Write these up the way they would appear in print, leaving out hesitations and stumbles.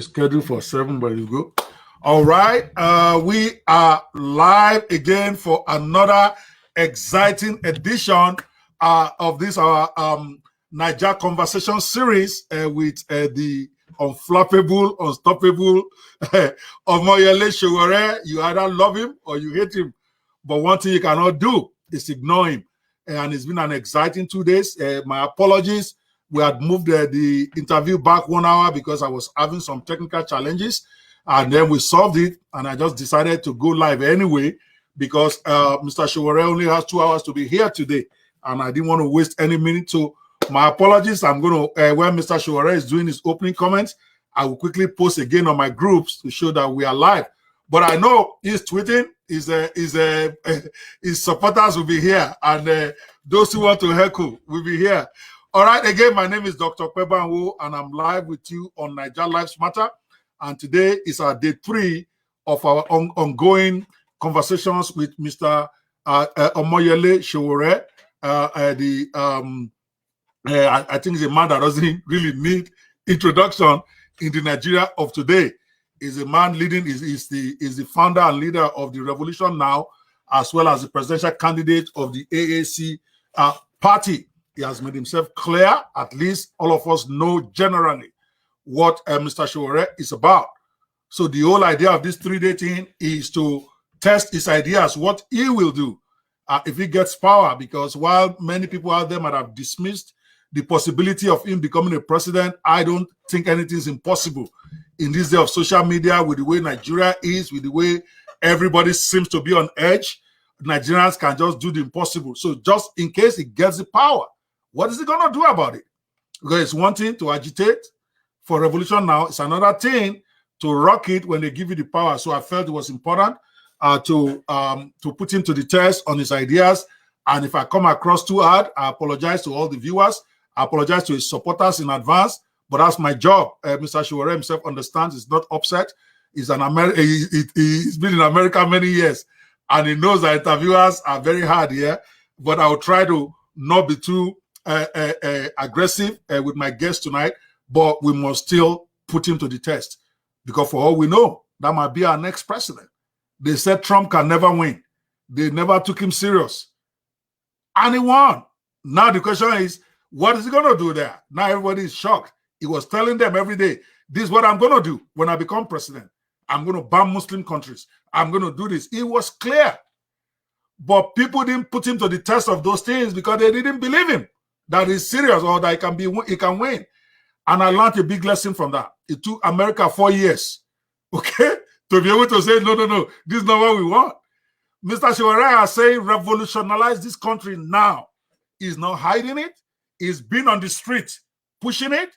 Scheduled for 7, but it's good. All right. We are live again for another exciting edition of this our Niger Conversation series with the unflappable, unstoppable Omoyele Sowore. You either love him or you hate him. But one thing you cannot do is ignore him. And it's been an exciting 2 days. My apologies. We had moved the interview back 1 hour because I was having some technical challenges, and then we solved it, and I just decided to go live anyway because Mr. Sowore only has 2 hours to be here today, and I didn't want to waste any minute. So my apologies. I'm going to, when Mr. Sowore is doing his opening comments, I will quickly post again on my groups to show that we are live. But I know he's tweeting, his supporters will be here, and those who want to heckle will be here. All right, again, my name is Dr. Banwo, and I'm live with you on Niger Lives Matter. And today is our day 3 of our ongoing conversations with Mr. Omoyele Sowore. I think he's a man that doesn't really need introduction in the Nigeria of today. He's a man leading, is the founder and leader of the Revolution Now, as well as the presidential candidate of the AAC party. He has made himself clear. At least all of us know generally what Mr. Sowore is about. So the whole idea of this 3-day thing is to test his ideas, what he will do if he gets power. Because while many people out there might have dismissed the possibility of him becoming a president, I don't think anything is impossible in this day of social media, with the way Nigeria is, with the way everybody seems to be on edge. Nigerians can just do the impossible. So just in case he gets the power, what is he going to do about it? Because it's one thing to agitate for revolution now. It's another thing to rock it when they give you the power. So I felt it was important to put him to the test on his ideas. And if I come across too hard, I apologize to all the viewers. I apologize to his supporters in advance. But that's my job. Mr. Sowore himself understands. He's not upset. He's he's been in America many years. And he knows that interviewers are very hard here. But I will try to not be too aggressive with my guest tonight, but we must still put him to the test, because for all we know, that might be our next president. They said Trump can never win. They never took him serious, and he won. Now the question is, what is he going to do there? Now everybody is shocked. He was telling them every day, this is what I'm going to do when I become president. I'm going to ban Muslim countries. I'm going to do this. It was clear. But people didn't put him to the test of those things because they didn't believe him that he's serious or that he can win. And I learned a big lesson from that. It took America 4 years, okay, to be able to say, no, this is not what we want. Mr. Sowore is saying revolutionize this country now. He's not hiding it. He's been on the street pushing it.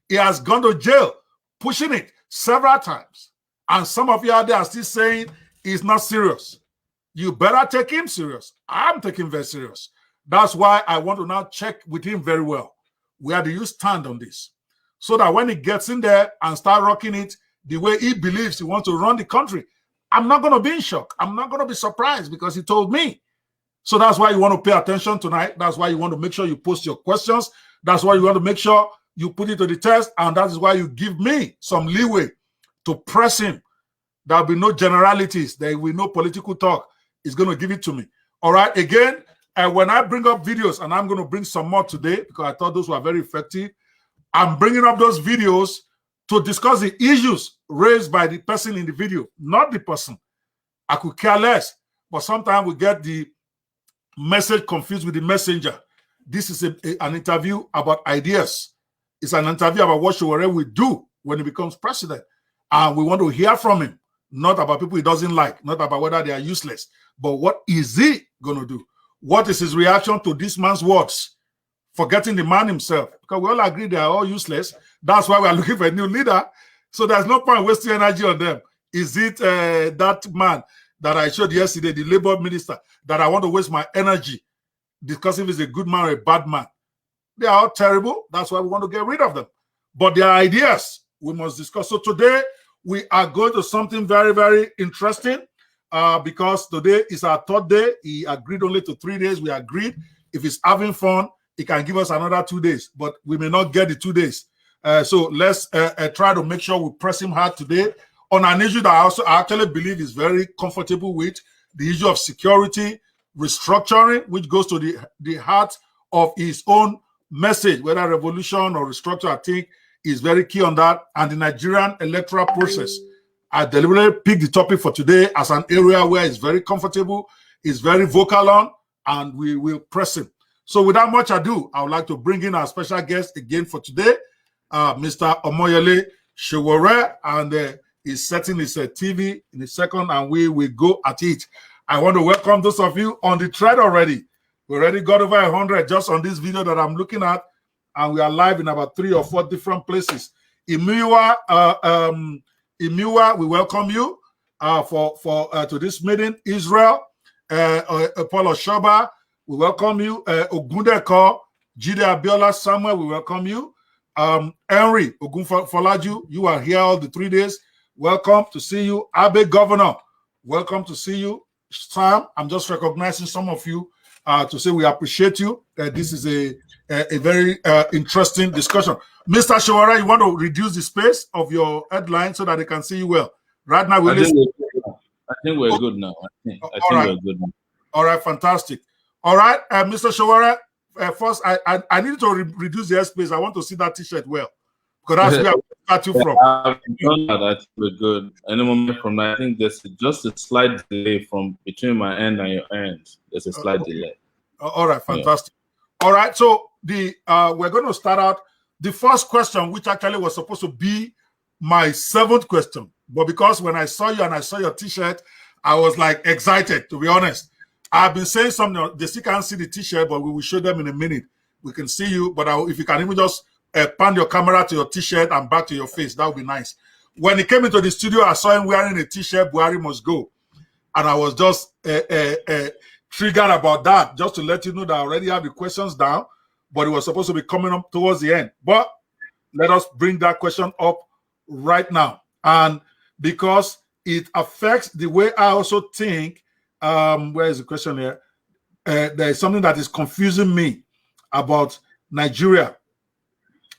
He has gone to jail pushing it several times. And some of you out there are still saying he's not serious. You better take him serious. I'm taking him very serious. That's why I want to now check with him very well. Where do you stand on this? So that when he gets in there and start rocking it the way he believes he wants to run the country, I'm not going to be in shock. I'm not going to be surprised because he told me. So that's why you want to pay attention tonight. That's why you want to make sure you post your questions. That's why you want to make sure you put it to the test. And that is why you give me some leeway to press him. There'll be no generalities. There will be no political talk. He's going to give it to me. All right. Again, when I bring up videos, and I'm going to bring some more today because I thought those were very effective, I'm bringing up those videos to discuss the issues raised by the person in the video, not the person. I could care less. But sometimes we get the message confused with the messenger. This is an interview about ideas. It's an interview about what Sowore will do when he becomes president. And we want to hear from him, not about people he doesn't like, not about whether they are useless, but what is he going to do? What is his reaction to this man's words? Forgetting the man himself. Because we all agree they are all useless. That's why we are looking for a new leader. So there's no point wasting energy on them. Is it that man that I showed yesterday, the labor minister, that I want to waste my energy discussing if he's a good man or a bad man? They are all terrible. That's why we want to get rid of them. But their ideas we must discuss. So today we are going to something very, very interesting because today is our 3rd day. He agreed only to 3 days. We agreed if he's having fun, he can give us another 2 days, but we may not get the 2 days. So let's try to make sure we press him hard today on an issue that I actually believe is very comfortable with, the issue of security, restructuring, which goes to the heart of his own message, whether revolution or restructure. I think is very key on that, and the Nigerian electoral process. I deliberately picked the topic for today as an area where it's very comfortable, is very vocal on, and we will press him. So without much ado, I would like to bring in our special guest again for today, Mr. Omoyele Sowore, and he's setting his TV in a second, and we will go at it. I want to welcome those of you on the thread already. We already got over 100 just on this video that I'm looking at, and we are live in about 3 or 4 different places. Imiwa, we welcome you to this meeting. Israel, Apollo Shoba, we welcome you. Ogundeko, Jide Abiola, Samuel, we welcome you. Henry Ogunfolaju, you are here all the 3 days. Welcome to see you. Abe Governor, welcome to see you. Sam, I'm just recognizing some of you to say we appreciate you. This is a very interesting discussion. Mr. Sowore, you want to reduce the space of your headline so that they can see you well? Right now, I think we're good now. I think we're good now. All right, fantastic. All right, Mr. Sowore, first, I need to reduce the space. I want to see that T-shirt well, because that's where I start you from. I've done that. I think we're good. Any moment from now, I think there's just a slight delay from between my end and your end. There's a slight delay. All right, fantastic. Yeah. All right, so we're going to start out the first question, which actually was supposed to be my 7th question, but because when I saw you and I saw your T-shirt, I was like excited, to be honest. I've been saying something. They still can't see the T-shirt, but we will show them in a minute. We can see you, but if you can even just pan your camera to your T-shirt and back to your face, that would be nice. When he came into the studio, I saw him wearing a T-shirt, Buhari must go. And I was just triggered about that, just to let you know that I already have the questions down, but it was supposed to be coming up towards the end. But let us bring that question up right now. And because it affects the way I also think, where is the question here? There is something that is confusing me about Nigeria.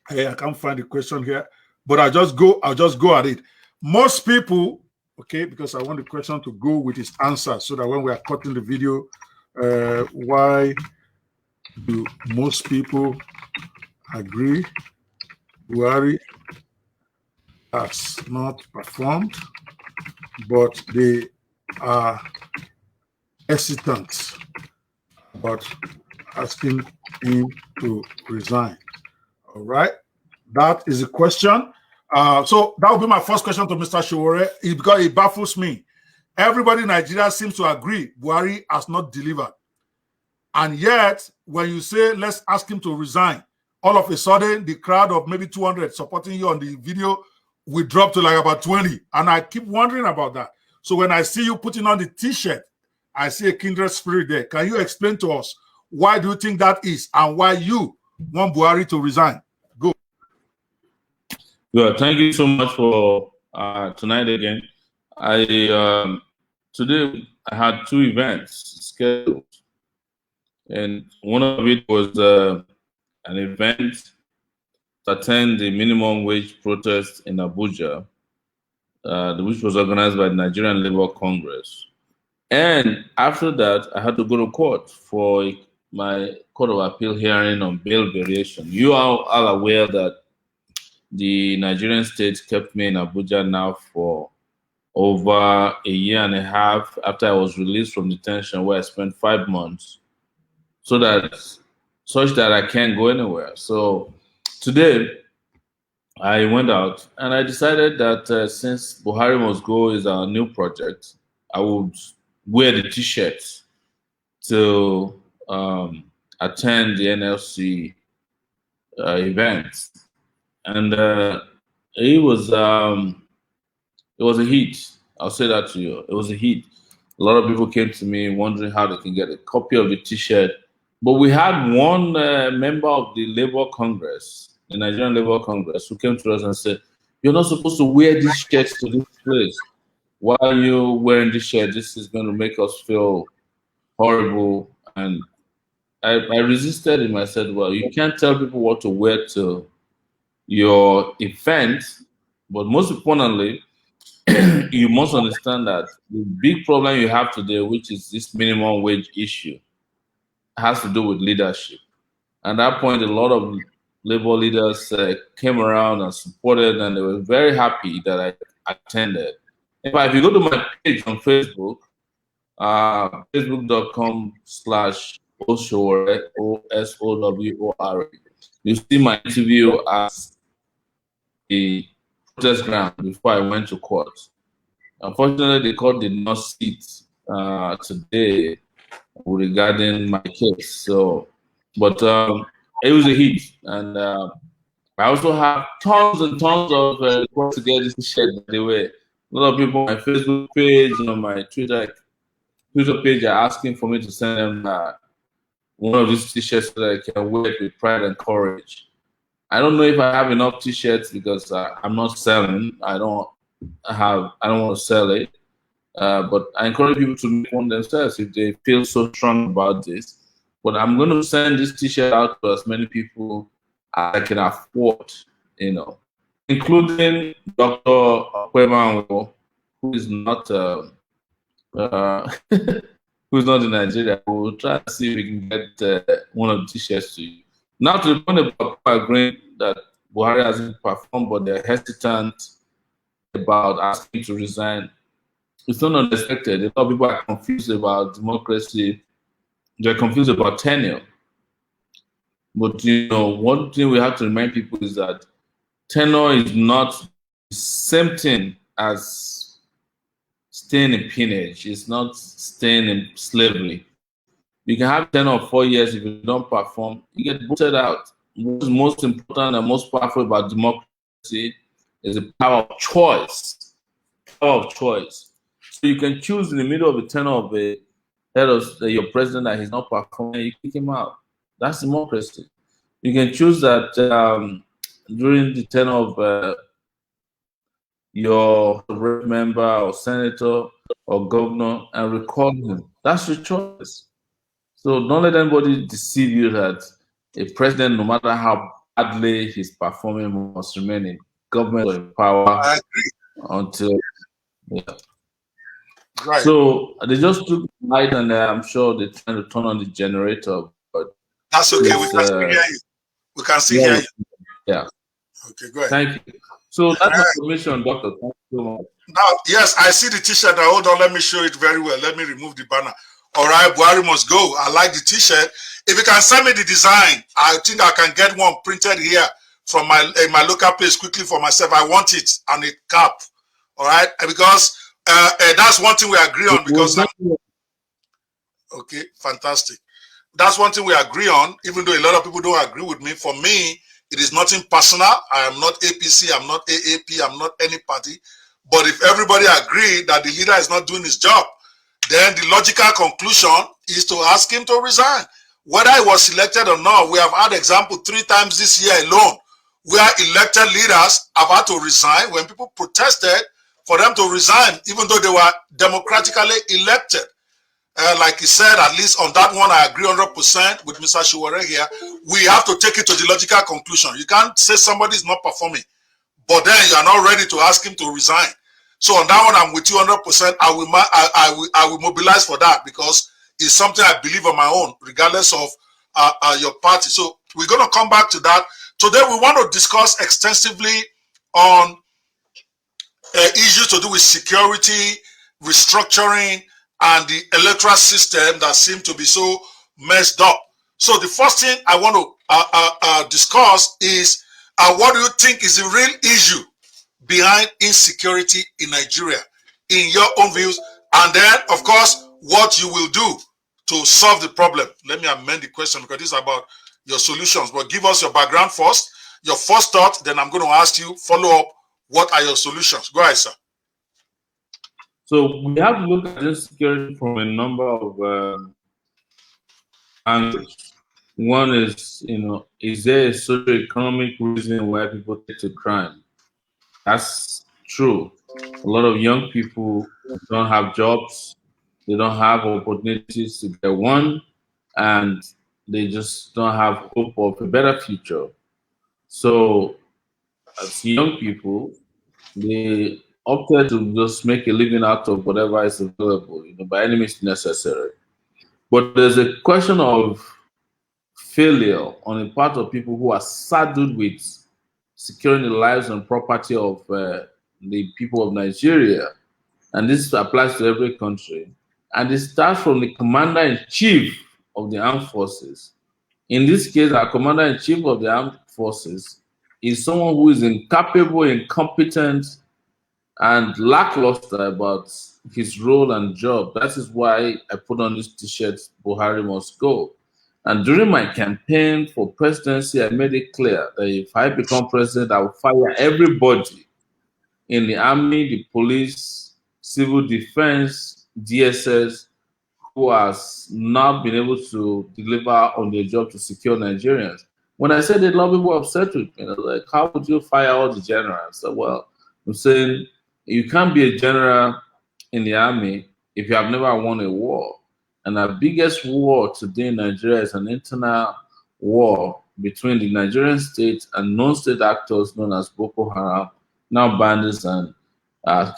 I can't find the question here, but I'll just go at it. Most people, okay, because I want the question to go with its answer so that when we are cutting the video, why do most people agree Buhari has not performed, but they are hesitant about asking him to resign? All right, that is a question. So that will be my first question to Mr. Sowore, because it baffles me. Everybody in Nigeria seems to agree Buhari has not delivered. And yet, when you say, let's ask him to resign, all of a sudden, the crowd of maybe 200 supporting you on the video will drop to like about 20. And I keep wondering about that. So when I see you putting on the T-shirt, I see a kindred spirit there. Can you explain to us, why do you think that is, and why you want Buhari to resign? Go. Good. Thank you so much for tonight again. Today I had 2 events scheduled, and one of it was an event to attend the minimum wage protest in Abuja, which was organized by the Nigerian Labour Congress. And after that, I had to go to court for my Court of Appeal hearing on bail variation. You are all aware that the Nigerian state kept me in Abuja now for over a year and a half after I was released from detention, where I spent 5 months, such that I can't go anywhere. So today, I went out and I decided that since Buhari Must Go is our new project, I would wear the T-shirt to attend the NLC event. And it was a hit. I'll say that to you. It was a hit. A lot of people came to me wondering how they can get a copy of the T-shirt. But we had one member of the Labour Congress, the Nigerian Labour Congress, who came to us and said, "You're not supposed to wear these shirts to this place. Why are you wearing this shirt? This is going to make us feel horrible." And I resisted him. I said, "Well, you can't tell people what to wear to your event, but most importantly, you must understand that the big problem you have today, which is this minimum wage issue, has to do with leadership. At that point, a lot of labor leaders came around and supported, and they were very happy that I attended. In fact, if you go to my page on Facebook, facebook.com/Osowore, Osowore, you see my interview as the protest ground before I went to court. Unfortunately, the court did not sit today regarding my case. So, but it was a hit, and I also have tons and tons of requests to get this t-shirt. By the way, a lot of people on my Facebook page, on my Twitter page are asking for me to send them one of these t-shirts so that I can wear it with pride and courage. I don't know if I have enough t-shirts because I'm not selling. I don't want to sell it. But I encourage people to make one themselves if they feel so strong about this. But I'm going to send this t-shirt out to as many people as I can afford, including Dr. Banwo, who is not who's not in Nigeria. We'll try to see if we can get one of the t-shirts to you. Now to the point about agreeing that Buhari hasn't performed, but they're hesitant about asking to resign. It's not unexpected. A lot of people are confused about democracy. They're confused about tenure. But one thing we have to remind people is that tenure is not the same thing as staying in peonage. It's not staying in slavery. You can have 10 or 4 years. If you don't perform, you get booted out. What's most important and most powerful about democracy is the power of choice. Power of choice. So you can choose in the middle of the tenure of the head of your president that he's not performing, you kick him out. That's democracy. You can choose that during the tenure of your rep member or senator or governor and recall him. That's your choice. So don't let anybody deceive you that a president, no matter how badly he's performing, must remain in government or in power. I agree. Until, yeah. Right. So they just took the light and I'm sure they're trying to turn on the generator. But that's okay. We can still hear you. We can still hear you. Yeah. Okay, go ahead. Thank you. So that's my permission, Doctor. Thank you so much. Now, yes, I see the t-shirt. Now, hold on, let me show it very well. Let me remove the banner. All right, Buhari must go. I like the t-shirt. If you can send me the design, I think I can get one printed here from my local place quickly for myself. I want it and a cap. All right, because that's one thing we agree on. Because okay, fantastic. That's one thing we agree on. Even though a lot of people don't agree with me, for me, it is nothing personal. I am not APC. I'm not AAP. I'm not any party. But if everybody agree that the leader is not doing his job, then the logical conclusion is to ask him to resign. Whether he was elected or not, we have had example 3 times this year alone where elected leaders have had to resign when people protested for them to resign, even though they were democratically elected. Like he said, at least on that one, I agree 100% with Mr. Sowore here. We have to take it to the logical conclusion. You can't say somebody is not performing, but then you are not ready to ask him to resign. So on that one, I'm with you 100%. I will mobilize for that because it's something I believe on my own, regardless of your party. So we're going to come back to that. Today, we want to discuss extensively on issues to do with security, restructuring, and the electoral system that seem to be so messed up. So the first thing I want to discuss is what do you think is the real issue behind insecurity in Nigeria, in your own views, and then, of course, what you will do to solve the problem. Let me amend the question because this is about your solutions, but give us your background first, your first thought, then I'm going to ask you, follow up, what are your solutions? Go ahead, sir. So we have to look at insecurity from a number of angles. One is, is there a socio-economic reason why people take to crime? That's true. A lot of young people don't have jobs. They don't have opportunities to get one, and they just don't have hope of a better future. So as young people, they opted to just make a living out of whatever is available, by any means necessary. But there's a question of failure on the part of people who are saddled with securing the lives and property of the people of Nigeria. And this applies to every country. And it starts from the commander-in-chief of the armed forces. In this case, our commander-in-chief of the armed forces is someone who is incapable, incompetent, and lackluster about his role and job. That is why I put on this t-shirt, Buhari must go. And during my campaign for presidency, I made it clear that if I become president, I will fire everybody in the army, the police, civil defense, DSS, who has not been able to deliver on their job to secure Nigerians. When I said that, a lot of people were upset with me. Like, how would you fire all the generals? So, well, I'm saying you can't be a general in the army if you have never won a war. And our biggest war today in Nigeria is an internal war between the Nigerian state and non-state actors known as Boko Haram, now bandits and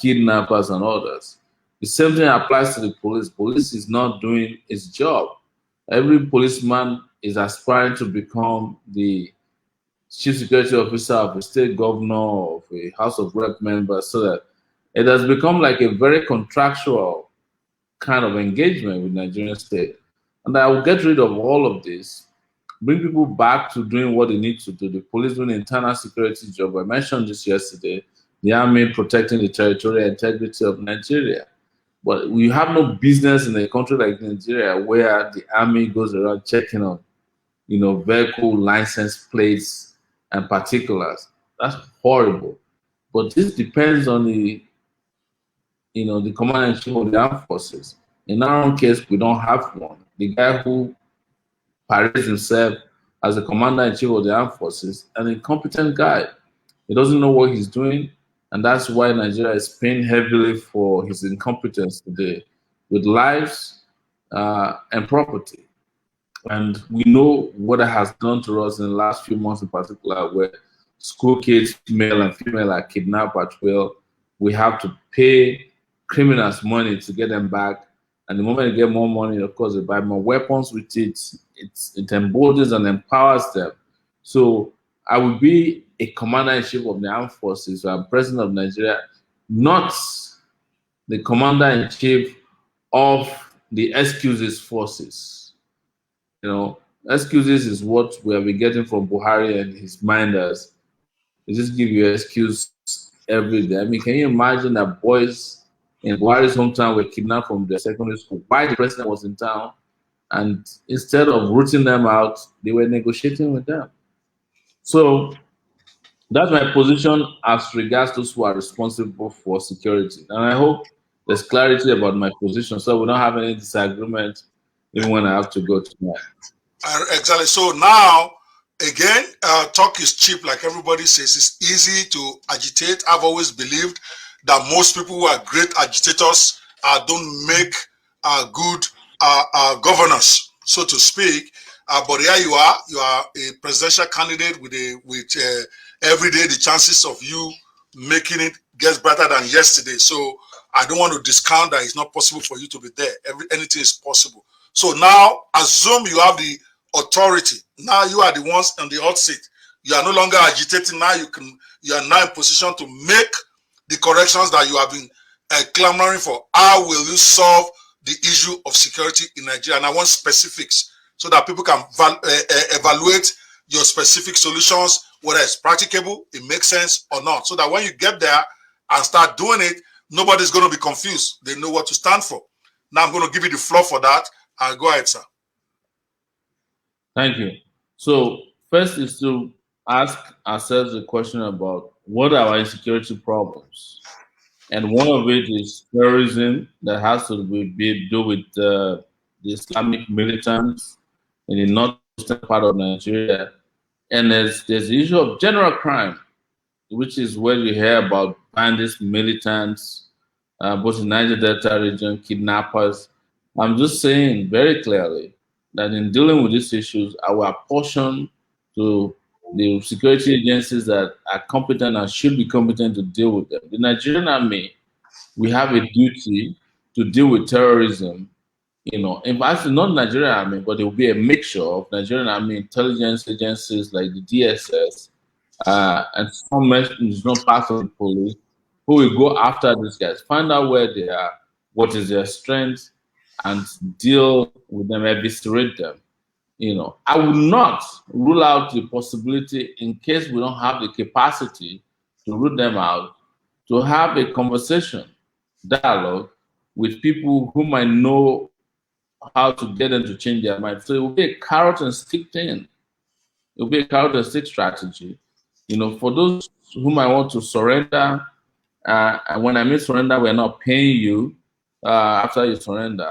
kidnappers and others. The same thing applies to the police. Police is not doing its job. Every policeman is aspiring to become the chief security officer of a state governor, of a House of Rep member, so that it has become like a very contractual kind of engagement with Nigerian state. And I will get rid of all of this, bring people back to doing what they need to do. The police doing internal security job. I mentioned this yesterday. The army protecting the territorial integrity of Nigeria. But we have no business in a country like Nigeria where the army goes around checking on, vehicle license plates and particulars. That's horrible. But this depends on the commander-in-chief of the armed forces. In our own case, we don't have one. The guy who parades himself as the commander-in-chief of the armed forces, an incompetent guy. He doesn't know what he's doing, and that's why Nigeria is paying heavily for his incompetence today, with lives and property. And we know what it has done to us in the last few months in particular, where school kids, male and female, are kidnapped at will. We have to pay criminals money to get them back. And the moment you get more money, of course, they buy more weapons with it. It emboldens and empowers them. So I will be a commander-in-chief of the armed forces, so I'm president of Nigeria, not the commander-in-chief of the excuses forces. Excuses is what we have been getting from Buhari and his minders. They just give you an excuse every day. I mean, can you imagine that boys in Buhari's hometown were kidnapped from their secondary school while the president was in town, and instead of rooting them out, they were negotiating with them. So that's my position as regards those who are responsible for security. And I hope there's clarity about my position so we don't have any disagreement even when I have to go tonight. Exactly. So now, again, talk is cheap, like everybody says. It's easy to agitate. I've always believed that most people who are great agitators don't make good governors, so to speak. But here you are a presidential candidate with every day the chances of you making it gets better than yesterday. So I don't want to discount that it's not possible for you to be there. Anything is possible. So now assume you have the authority. Now you are the ones on the hot seat. You are no longer agitating. Now you are now in position to make the corrections that you have been clamoring for. How will you solve the issue of security in Nigeria? And I want specifics so that people can evaluate your specific solutions, whether it's practicable, it makes sense or not. So that when you get there and start doing it, nobody's going to be confused. They know what to stand for. Now I'm going to give you the floor for that. Go ahead, sir. Thank you. So first is to ask ourselves a question about what are our insecurity problems? And one of it is terrorism that has to do with the Islamic militants in the northern part of Nigeria. And there's the issue of general crime, which is where you hear about bandits, militants, both in Niger Delta region, kidnappers. I'm just saying very clearly that in dealing with these issues, our portion to the security agencies that are competent and should be competent to deal with them. The Nigerian army, we have a duty to deal with terrorism. In fact, not Nigerian army, but it will be a mixture of Nigerian army intelligence agencies like the DSS and some is not part of the police who will go after these guys, find out where they are, what is their strength, and deal with them, eviscerate them. I would not rule out the possibility, in case we don't have the capacity to root them out, to have a conversation, dialogue with people who might know how to get them to change their mind. So it will be a carrot and stick thing. It will be a carrot and stick strategy. For those who might want to surrender, and when I mean surrender, we're not paying you after you surrender.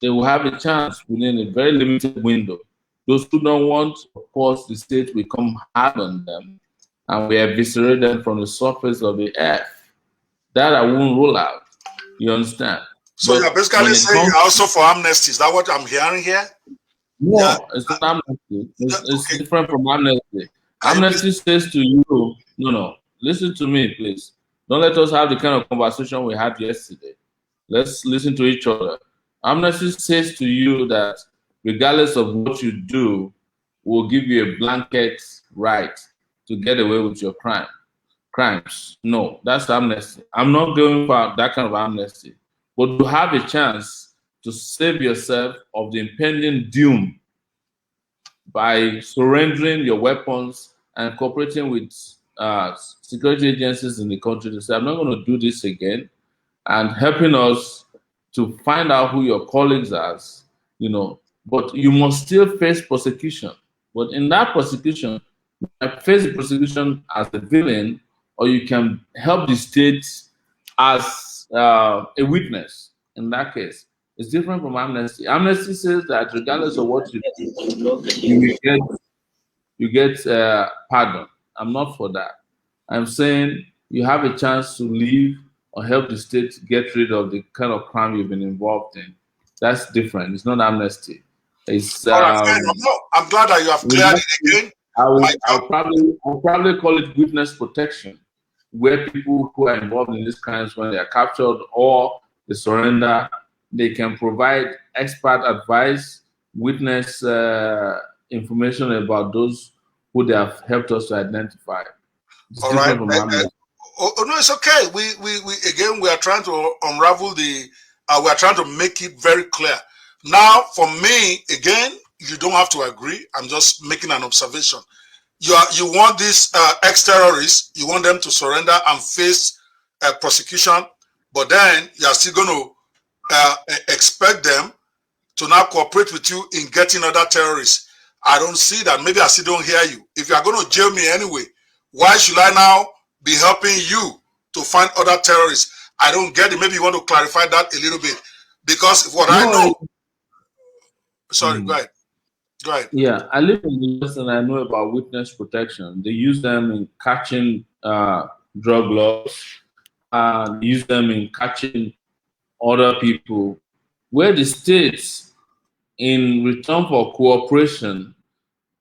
They will have a chance within a very limited window. Those who don't want, of course, the state will come hard on them, and we eviscerate them from the surface of the earth. That I won't rule out. You understand? So you're basically saying you're also for amnesty. Is that what I'm hearing here? No, yeah. It's not amnesty. It's okay. Different from amnesty. Amnesty says to you, no, listen to me, please. Don't let us have the kind of conversation we had yesterday. Let's listen to each other. Amnesty says to you that regardless of what you do, we'll give you a blanket right to get away with your crimes. No, that's amnesty. I'm not going for that kind of amnesty. But to have a chance to save yourself of the impending doom by surrendering your weapons and cooperating with security agencies in the country to say, I'm not going to do this again, and helping us to find out who your colleagues are, but you must still face prosecution. But in that prosecution, you can face the prosecution as a villain, or you can help the state as a witness. In that case, it's different from amnesty. Amnesty says that regardless of what you do, you get pardon. I'm not for that. I'm saying you have a chance to leave or help the state get rid of the kind of crime you've been involved in. That's different. It's not amnesty. It's all right, no, I'm glad that you have cleared it again. I'll probably call it witness protection, where people who are involved in these crimes, when they are captured or they surrender, they can provide expert advice, witness information about those who they have helped us to identify. It's all right. No, it's okay. We are trying to unravel we are trying to make it very clear. Now, for me, again, you don't have to agree. I'm just making an observation. You want these ex-terrorists, you want them to surrender and face prosecution, but then you are still going to expect them to now cooperate with you in getting other terrorists. I don't see that. Maybe I still don't hear you. If you are going to jail me anyway, why should I now be helping you to find other terrorists? I don't get it. Maybe you want to clarify that a little bit. Because what I know... Sorry, go ahead. Go ahead. Yeah, I live in the US and I know about witness protection. They use them in catching drug lords. They use them in catching other people. Where the states, in return for cooperation,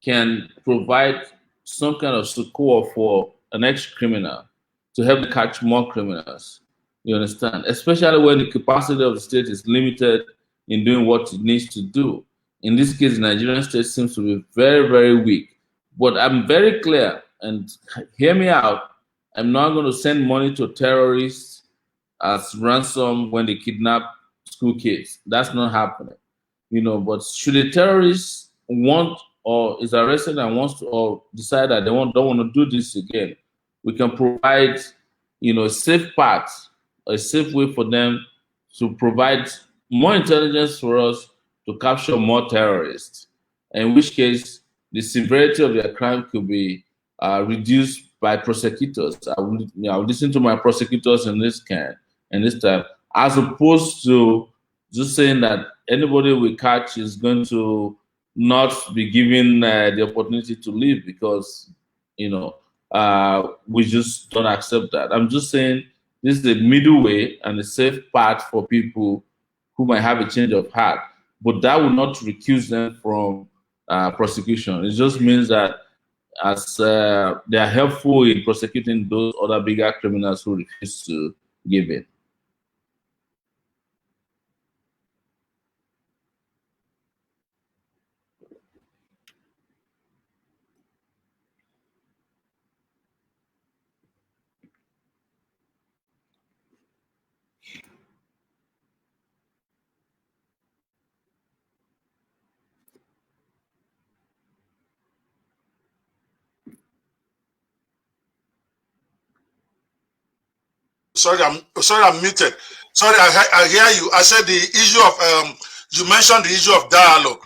can provide some kind of support for an ex-criminal to help catch more criminals. You understand? Especially when the capacity of the state is limited in doing what it needs to do. In this case, the Nigerian state seems to be very, very weak. But I'm very clear, and hear me out, I'm not going to send money to terrorists as ransom when they kidnap school kids. That's not happening. But should a terrorist want or is arrested and wants to or decide that they don't want to do this again, we can provide, a safe path, a safe way for them to provide more intelligence for us to capture more terrorists, in which case the severity of their crime could be reduced by prosecutors. I will listen to my prosecutors in this time, as opposed to just saying that anybody we catch is going to not be given the opportunity to live because, we just don't accept that. I'm just saying this is the middle way and a safe path for people who might have a change of heart. But that will not recuse them from prosecution. It just means that as they are helpful in prosecuting those other bigger criminals who refuse to give in. Sorry, I'm muted. Sorry, I hear you. I said the issue of you mentioned the issue of dialogue,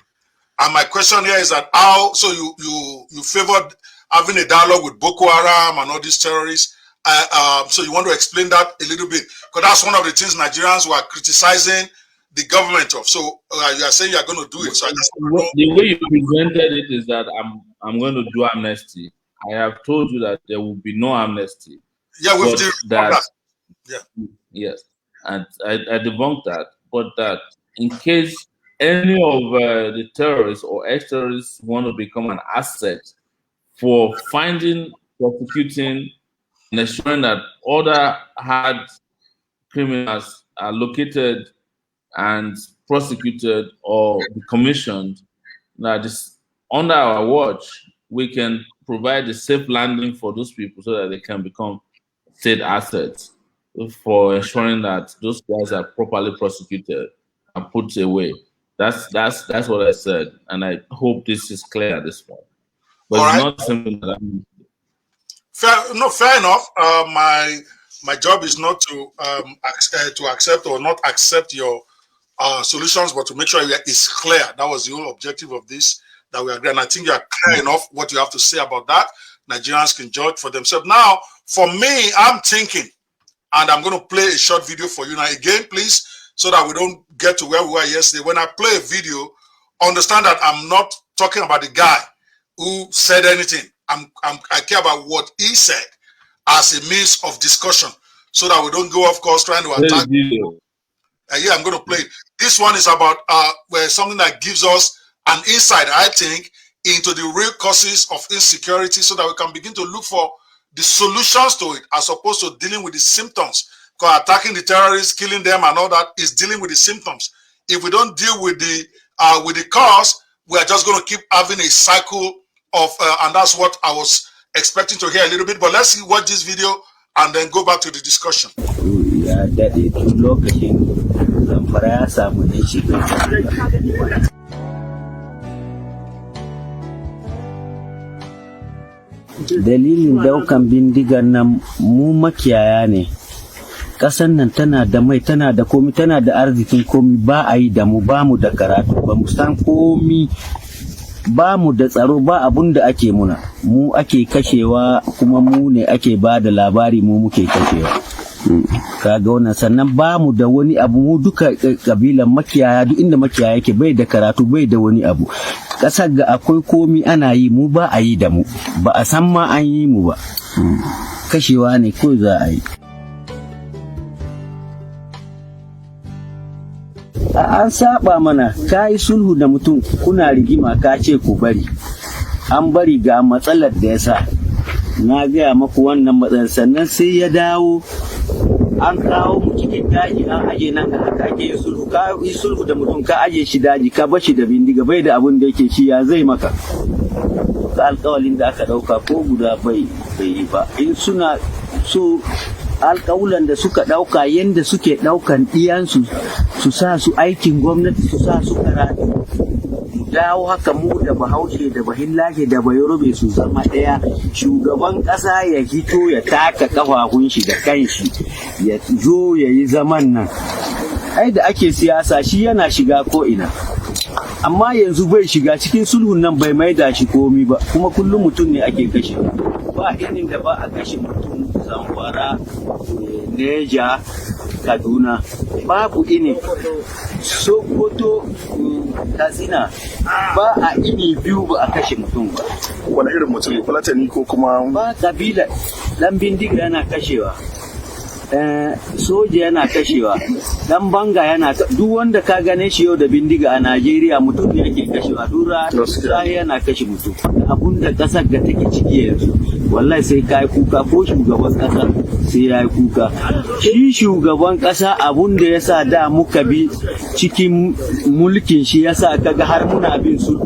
and my question here is that how so you favored having a dialogue with Boko Haram and all these terrorists. So you want to explain that a little bit, because that's one of the things Nigerians were criticizing the government of. So you are saying you are going to do it. So I just the way you presented it is that I'm going to do amnesty. I have told you that there will be no amnesty. Yeah, we've that. Yeah. Yes, and I debunked that. But that in case any of the terrorists or ex-terrorists want to become an asset for finding, prosecuting, and ensuring that other hard criminals are located and prosecuted or commissioned, that is under our watch, we can provide a safe landing for those people so that they can become state assets, for ensuring that those guys are properly prosecuted and put away. That's what I said, and I hope this is clear at this point. But all it's right. Not something that I'm fair enough. My job is not to accept or not accept your solutions, but to make sure it's clear. That was the whole objective of this, that we agree. And I think you are clear enough what you have to say about that. Nigerians can judge for themselves. Now, for me, I'm thinking, and I'm going to play a short video for you now again, please, so that we don't get to where we were yesterday. When I play a video, understand that I'm not talking about the guy who said anything. I care about what he said as a means of discussion, so that we don't go off course trying to attack. Yeah, I'm going to play it. This one is about something that gives us an insight, I think, into the real causes of insecurity, so that we can begin to look for the solutions to it, as opposed to dealing with the symptoms. Because attacking the terrorists, killing them, and all that is dealing with the symptoms. If we don't deal with the cause, we are just going to keep having a cycle of, and that's what I was expecting to hear a little bit. But let's see, watch this video and then go back to the discussion. Dalilin daukan bindigar nan mu makiyaya ne. Kasan nan tana da mai, tana da komi, tana da arzikin komi, ba a yi da mu, ba mu da karatu, ba mu san komi, ba mu da tsaro, ba abun da ake muna. Mu ake kashewa, kuma mu ne ake ba da labari, mu muke kashewa. Kaga wannan, sannan ba mu da wani abu, mu duka kabilan makiyaya, duk inda makiyaya yake bai da karatu, bai da wani abu. Kasar ga akwai komi ana yi, mu ba a yi da mu, ba a san ma an yi mu ba. Kashewa ne ko za a yi. An saba mana, ka yi sulhu da mutum, kuna rigima, ka ce ku bari. An bari ga matsalar da ya sa. Na gaya maku wannan matsalar, sannan sai ya dawo. An kawo mu cikin daji, an aje nan da haka ake yin sulhu. Ka yi sulhu da mutum, ka aje shi daji, ka bashi da bindiga, bai da abun da yake ci, ya zai maka. Ka alƙawalin da aka ɗauka ko guda bai yi ba. In suna so alƙawulan da suka ɗauka, yadda suke ɗaukan ɗiyansu su sa su aikin gwamnati, su sa su karatu, mu dawo haka, mu da Bahaushe da Bahillage da Bayoruba su zama ɗaya. Shugaban ƙasa ya hito ya taka ƙafafun shi da kanshi, ya zo ya yi zaman nan. Ai da ake siyasa shi yana shiga ko ina, amma yanzu bai shiga cikin sulhun nan, bai maida shi komi ba, kuma kullum mutum ne ake kashe. Ba inin da ba a kashe mutum. Zamfara, Neja, Kaduna, babu ini. Sokoto, Katsina, ba a ini biyu ba a kashe mutum ba. Wani irin mutum, Fulatani ko kuma? Ba kabila, dan bindiga yana kashewa. soja yana kashewa, dan banga yana duk wanda ka gane shi yau da bindiga a Najeriya mutum ne yake kashewa, dura sai yana kashe mutum. Abun da kasar ga take ciki yanzu wallahi sai kai kuka, ko shugaban kasa sai yayi kuka. Shi shugaban kasa abun da yasa da muka bi cikin mulkin shi yasa kaga har muna bin su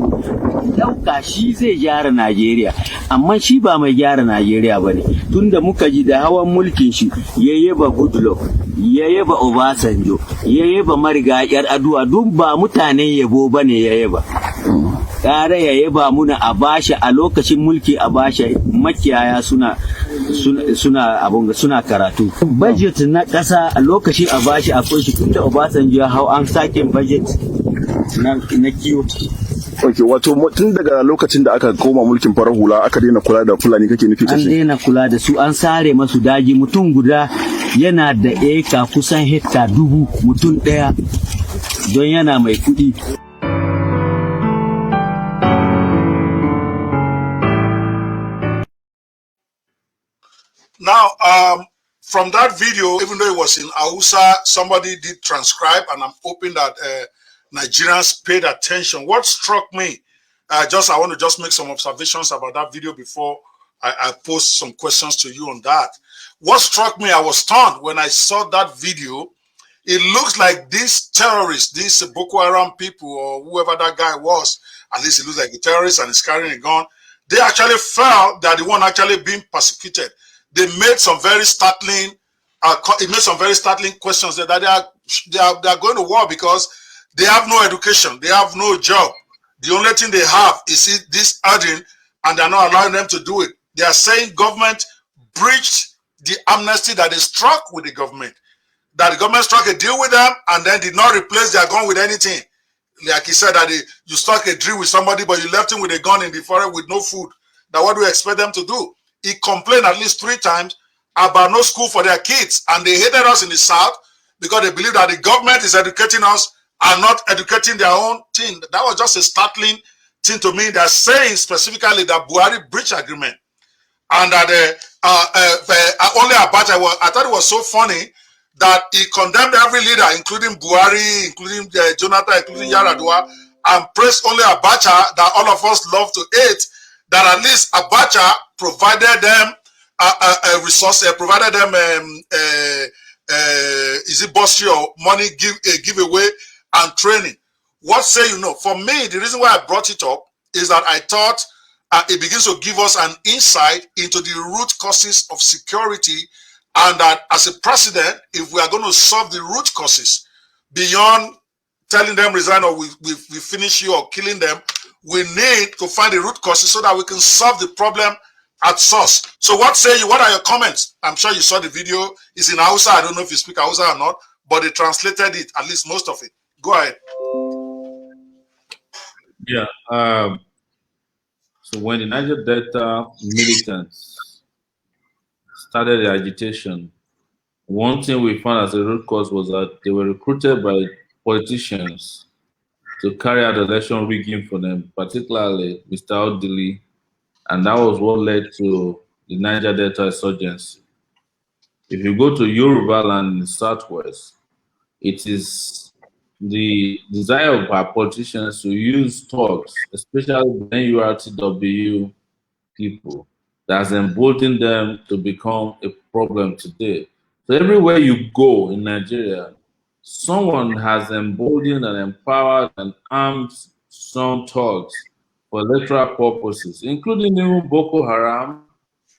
dauka shi zai gyara Najeriya, amma shi ba mai gyara Najeriya bane. Tunda muka ji da hawan mulkin shi ya yaba Goodluck, ya yaba Obasanjo, ya yaba marigayar Aduwa, duk ba mutanen yabo bane ya yaba. Kare ya yaba muna a bashi a lokacin mulki, a bashi makiyaya suna karatu. Budget na ƙasa a lokacin a bashi akwai shi, tunda Obasanjo ya hau an sake budget na kiwo. Ok, wato tun daga lokacin da aka koma mulkin farar hula aka daina kula da Fulani kake nufi an daina kula da su, an sare masu daji. Mutum guda yana da eka kusan hekta 1000, mutum ɗaya, don yana mai kuɗi. Now, from that video, even though it was in Hausa, somebody did transcribe, and I'm hoping that Nigerians paid attention. What struck me, I want to just make some observations about that video before I post some questions to you on that. What struck me, I was stunned when I saw that video. It looks like these terrorists, these Boko Haram people, or whoever that guy was, at least it looks like a terrorist and is carrying a gun. They actually felt that the one actually being persecuted. They made some very startling, questions that they are going to war because they have no education, they have no job. The only thing they have is this urging, and they're not allowing them to do it. They are saying government breached the amnesty that they struck with the government. That the government struck a deal with them and then did not replace their gun with anything. Like he said, that you struck a deal with somebody, but you left him with a gun in the forest with no food. Now what do we expect them to do? He complained at least 3 times about no school for their kids, and they hated us in the South because they believe that the government is educating us and not educating their own thing. That was just a startling thing to me. They're saying specifically that Buhari breached agreement, and that only Abacha. I thought it was so funny that he condemned every leader, including Buhari, including Jonathan, including Yaradua, and praised only Abacha, that all of us love to hate. That at least Abacha provided them a resource, provided them is it bursary or money giveaway and training. What say you know? For me, the reason why I brought it up is that I thought it begins to give us an insight into the root causes of security, and that as a president, if we are going to solve the root causes beyond telling them resign or we finish you or killing them, we need to find the root causes so that we can solve the problem at source. So what say you? What are your comments? I'm sure you saw the video. It's in Hausa. I don't know if you speak Hausa or not, but they translated it, at least most of it. Go ahead. Yeah. So when the Niger Delta militants started the agitation, one thing we found as a root cause was that they were recruited by politicians to carry out election rigging for them, particularly Mr. Odili, and that was what led to the Niger Delta insurgency. If you go to Yoruba land in the southwest, it is the desire of our politicians to use thugs, especially the NURTW people, that has emboldened them to become a problem today. So everywhere you go in Nigeria, someone has emboldened and empowered and armed some thugs for electoral purposes, including even Boko Haram,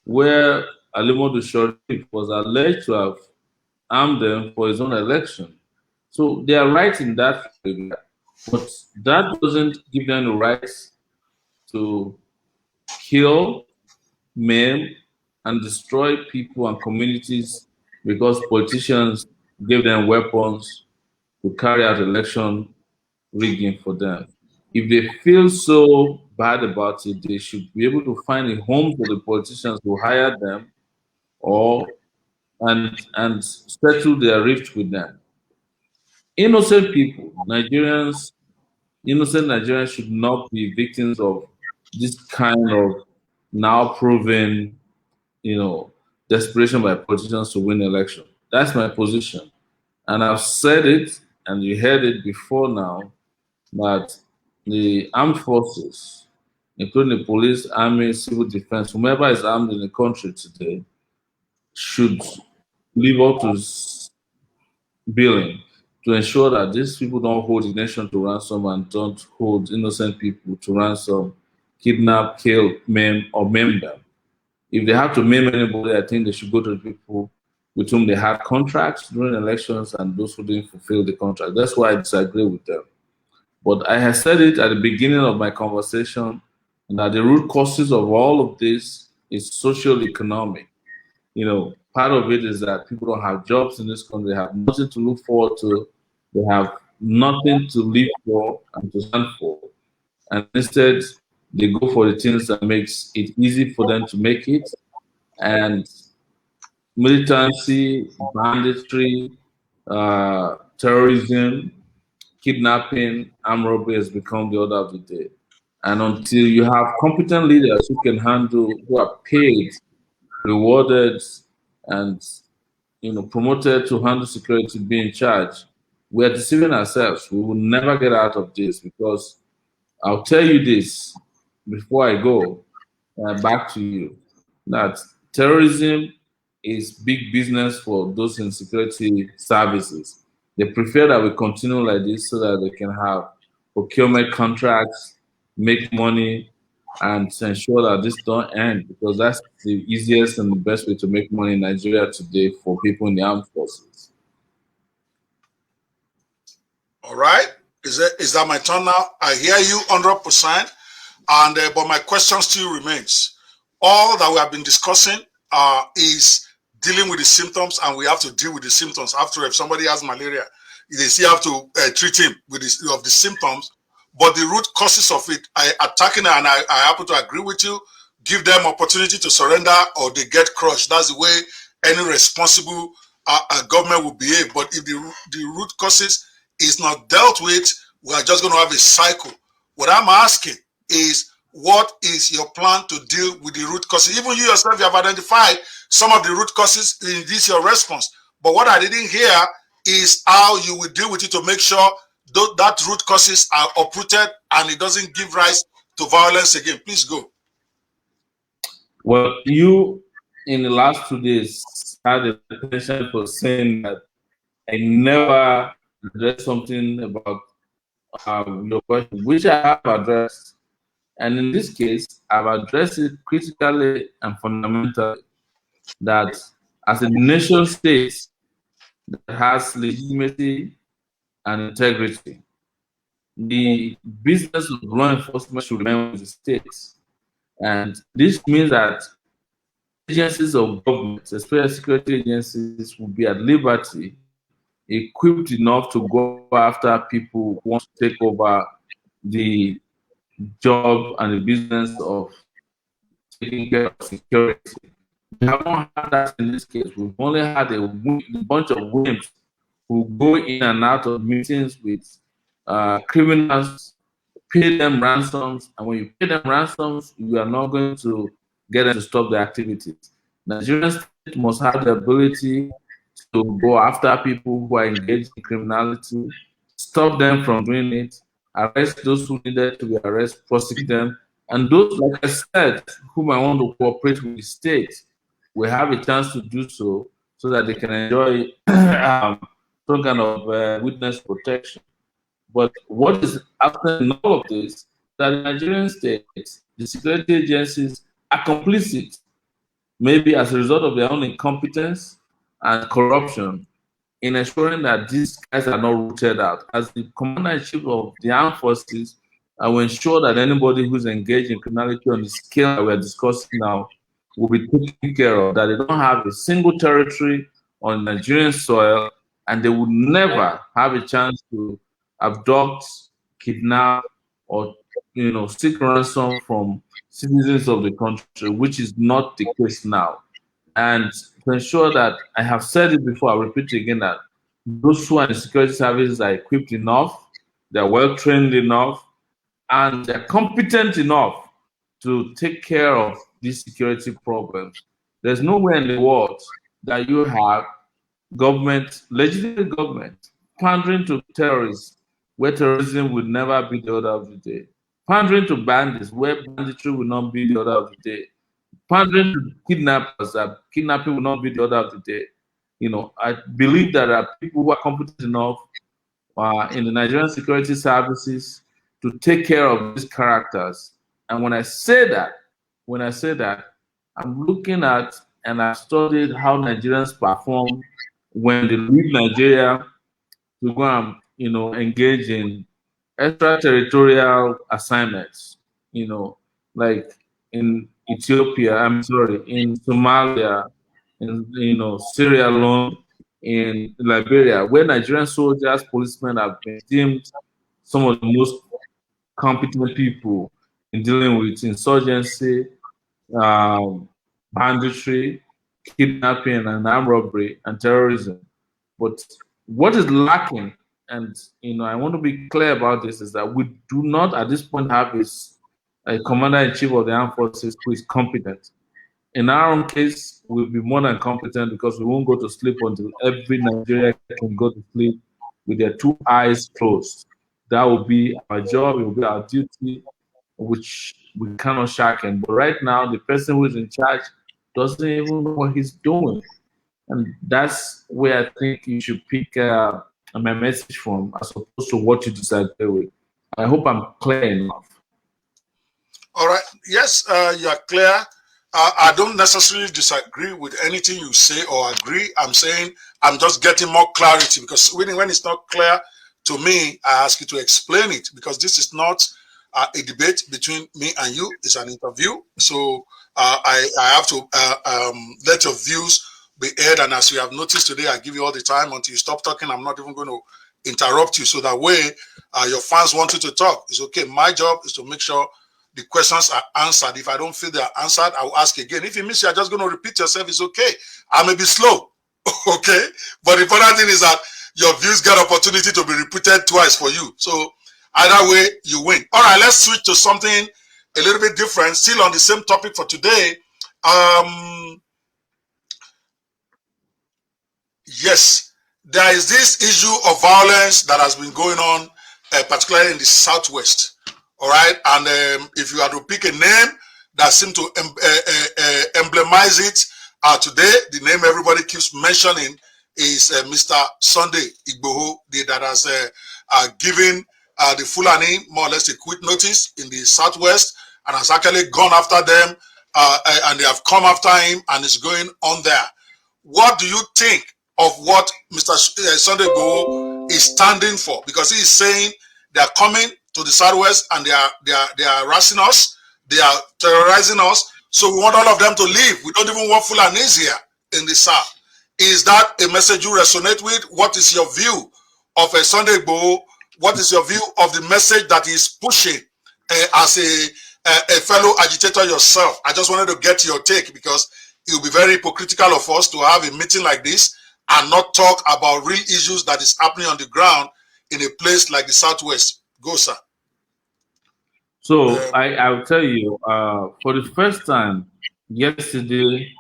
where Alimodu Sharif was alleged to have armed them for his own election. So they are right in that regard, but that doesn't give them the rights to kill, maim, and destroy people and communities because politicians gave them weapons to carry out election rigging for them. If they feel so bad about it, they should be able to find a home for the politicians who hired them, and settle their rift with them. Innocent people, innocent Nigerians should not be victims of this kind of now proven, desperation by politicians to win election. That's my position. And I've said it, and you heard it before now, that the armed forces, including the police, army, civil defense, whomever is armed in the country today, should live up to billing to ensure that these people don't hold the nation to ransom and don't hold innocent people to ransom, kidnap, kill, maim, or maim them. If they have to maim anybody, I think they should go to the people with whom they had contracts during elections and those who didn't fulfill the contract. That's why I disagree with them. But I have said it at the beginning of my conversation that the root causes of all of this is social economic. Part of it is that people don't have jobs in this country, they have nothing to look forward to, they have nothing to live for and to stand for. And instead, they go for the things that makes it easy for them to make it. And militancy, banditry, terrorism, kidnapping, armed robbery has become the order of the day. And until you have competent leaders who can handle, who are paid, rewarded, and promoted to handle security, be in charge, we are deceiving ourselves. We will never get out of this, because I'll tell you this before I go back to you, that terrorism is big business for those in security services. They prefer that we continue like this so that they can have procurement contracts, make money, and to ensure that this don't end, because that's the easiest and the best way to make money in Nigeria today for people in the armed forces. All right. Is that my turn now? I hear you 100%. And but my question still remains. All that we have been discussing is dealing with the symptoms, and we have to deal with the symptoms. After, if somebody has malaria, they still have to treat him with the symptoms. But the root causes of it, attacking it, and I happen to agree with you, give them opportunity to surrender or they get crushed. That's the way any responsible government will behave. But if the root causes is not dealt with, we are just going to have a cycle. What I'm asking is, what is your plan to deal with the root causes? Even you yourself, you have identified some of the root causes in this your response. But what I didn't hear is how you will deal with it to make sure that root causes are uprooted and it doesn't give rise to violence again. Please go. Well, you in the last 2 days had a potential for saying that I never addressed something about your question, which I have addressed. And in this case, I've addressed it critically and fundamentally, that as a nation state that has legitimacy and integrity, the business of law enforcement should remain with the states. And this means that agencies of government, especially security agencies, will be at liberty, equipped enough to go after people who want to take over the job and the business of taking care of security. We haven't had that in this case. We've only had a bunch of wimps who go in and out of meetings with criminals, pay them ransoms, and when you pay them ransoms, you are not going to get them to stop their activities. Nigerian state must have the ability to go after people who are engaged in criminality, stop them from doing it, arrest those who needed to be arrested, prosecute them, and those, like I said, who might want to cooperate with the state will have a chance to do so that they can enjoy some kind of witness protection. But what is happening in all of this, that the Nigerian state, the security agencies are complicit, maybe as a result of their own incompetence and corruption, in ensuring that these guys are not rooted out. As the commander-in-chief of the armed forces, I will ensure that anybody who's engaged in criminality on the scale that we're discussing now will be taken care of, that they don't have a single territory on Nigerian soil, and they would never have a chance to abduct, kidnap, or seek ransom from citizens of the country, which is not the case now. And to ensure that, I have said it before, I'll repeat it again, that those who are in the security services are equipped enough, they're well trained enough, and they're competent enough to take care of these security problems. There's nowhere in the world that you have government, legitimate government, pandering to terrorists, where terrorism will never be the order of the day, pandering to bandits, where banditry will not be the order of the day, pandering to kidnappers, that kidnapping will not be the order of the day. I believe that there are people who are competent enough in the Nigerian security services to take care of these characters. And when I say that, I'm looking at and I've studied how Nigerians perform when they leave Nigeria to go and engage in extraterritorial assignments. Like in Ethiopia, I'm sorry, in Somalia, in Sierra Leone, in Liberia, where Nigerian soldiers, policemen have been deemed some of the most competent people in dealing with insurgency, banditry, kidnapping, and armed robbery and terrorism. But what is lacking, and I want to be clear about this, is that we do not at this point have a commander-in-chief of the armed forces who is competent. In our own case, we'll be more than competent because we won't go to sleep until every Nigerian can go to sleep with their two eyes closed. That will be our job, it will be our duty, which we cannot shaken. But right now, the person who is in charge doesn't even know what he's doing. And that's where I think you should pick my message from, as opposed to what you disagree with. I hope I'm clear enough. All right. Yes, you're clear. I don't necessarily disagree with anything you say or agree. I'm saying I'm just getting more clarity, because when it's not clear to me, I ask you to explain it, because this is not a debate between me and you. It's an interview. So I have to let your views be heard. And as you have noticed today, I give you all the time until you stop talking. I'm not even going to interrupt you. So that way your fans want you to talk. It's okay. My job is to make sure the questions are answered. If I don't feel they are answered, I will ask again. If you miss, you're just going to repeat yourself. It's okay. I may be slow. Okay. But the important thing is that your views get opportunity to be repeated twice for you. So either way, you win. All right, let's switch to something a little bit different. Still on the same topic for today. Yes, there is this issue of violence that has been going on, particularly in the Southwest. All right, and if you had to pick a name that seemed to emblemize it today, the name everybody keeps mentioning is Mr. Sunday Igboho, that has given the Fulani more or less a quit notice in the Southwest, and has actually gone after them, and they have come after him, and is going on there. What do you think of what Mr. Sunday Igboho is standing for? Because he is saying they are coming to the Southwest and they are harassing us, they are terrorizing us, so we want all of them to leave. We don't even want Fulanis here in the South. Is that a message you resonate with? What is your view of a Sunday Igboho? What is your view of the message that he's pushing as a fellow agitator yourself? I just wanted to get your take, because it will be very hypocritical of us to have a meeting like this and not talk about real issues that is happening on the ground in a place like the Southwest. Go, sir. So I'll tell you, for the first time yesterday,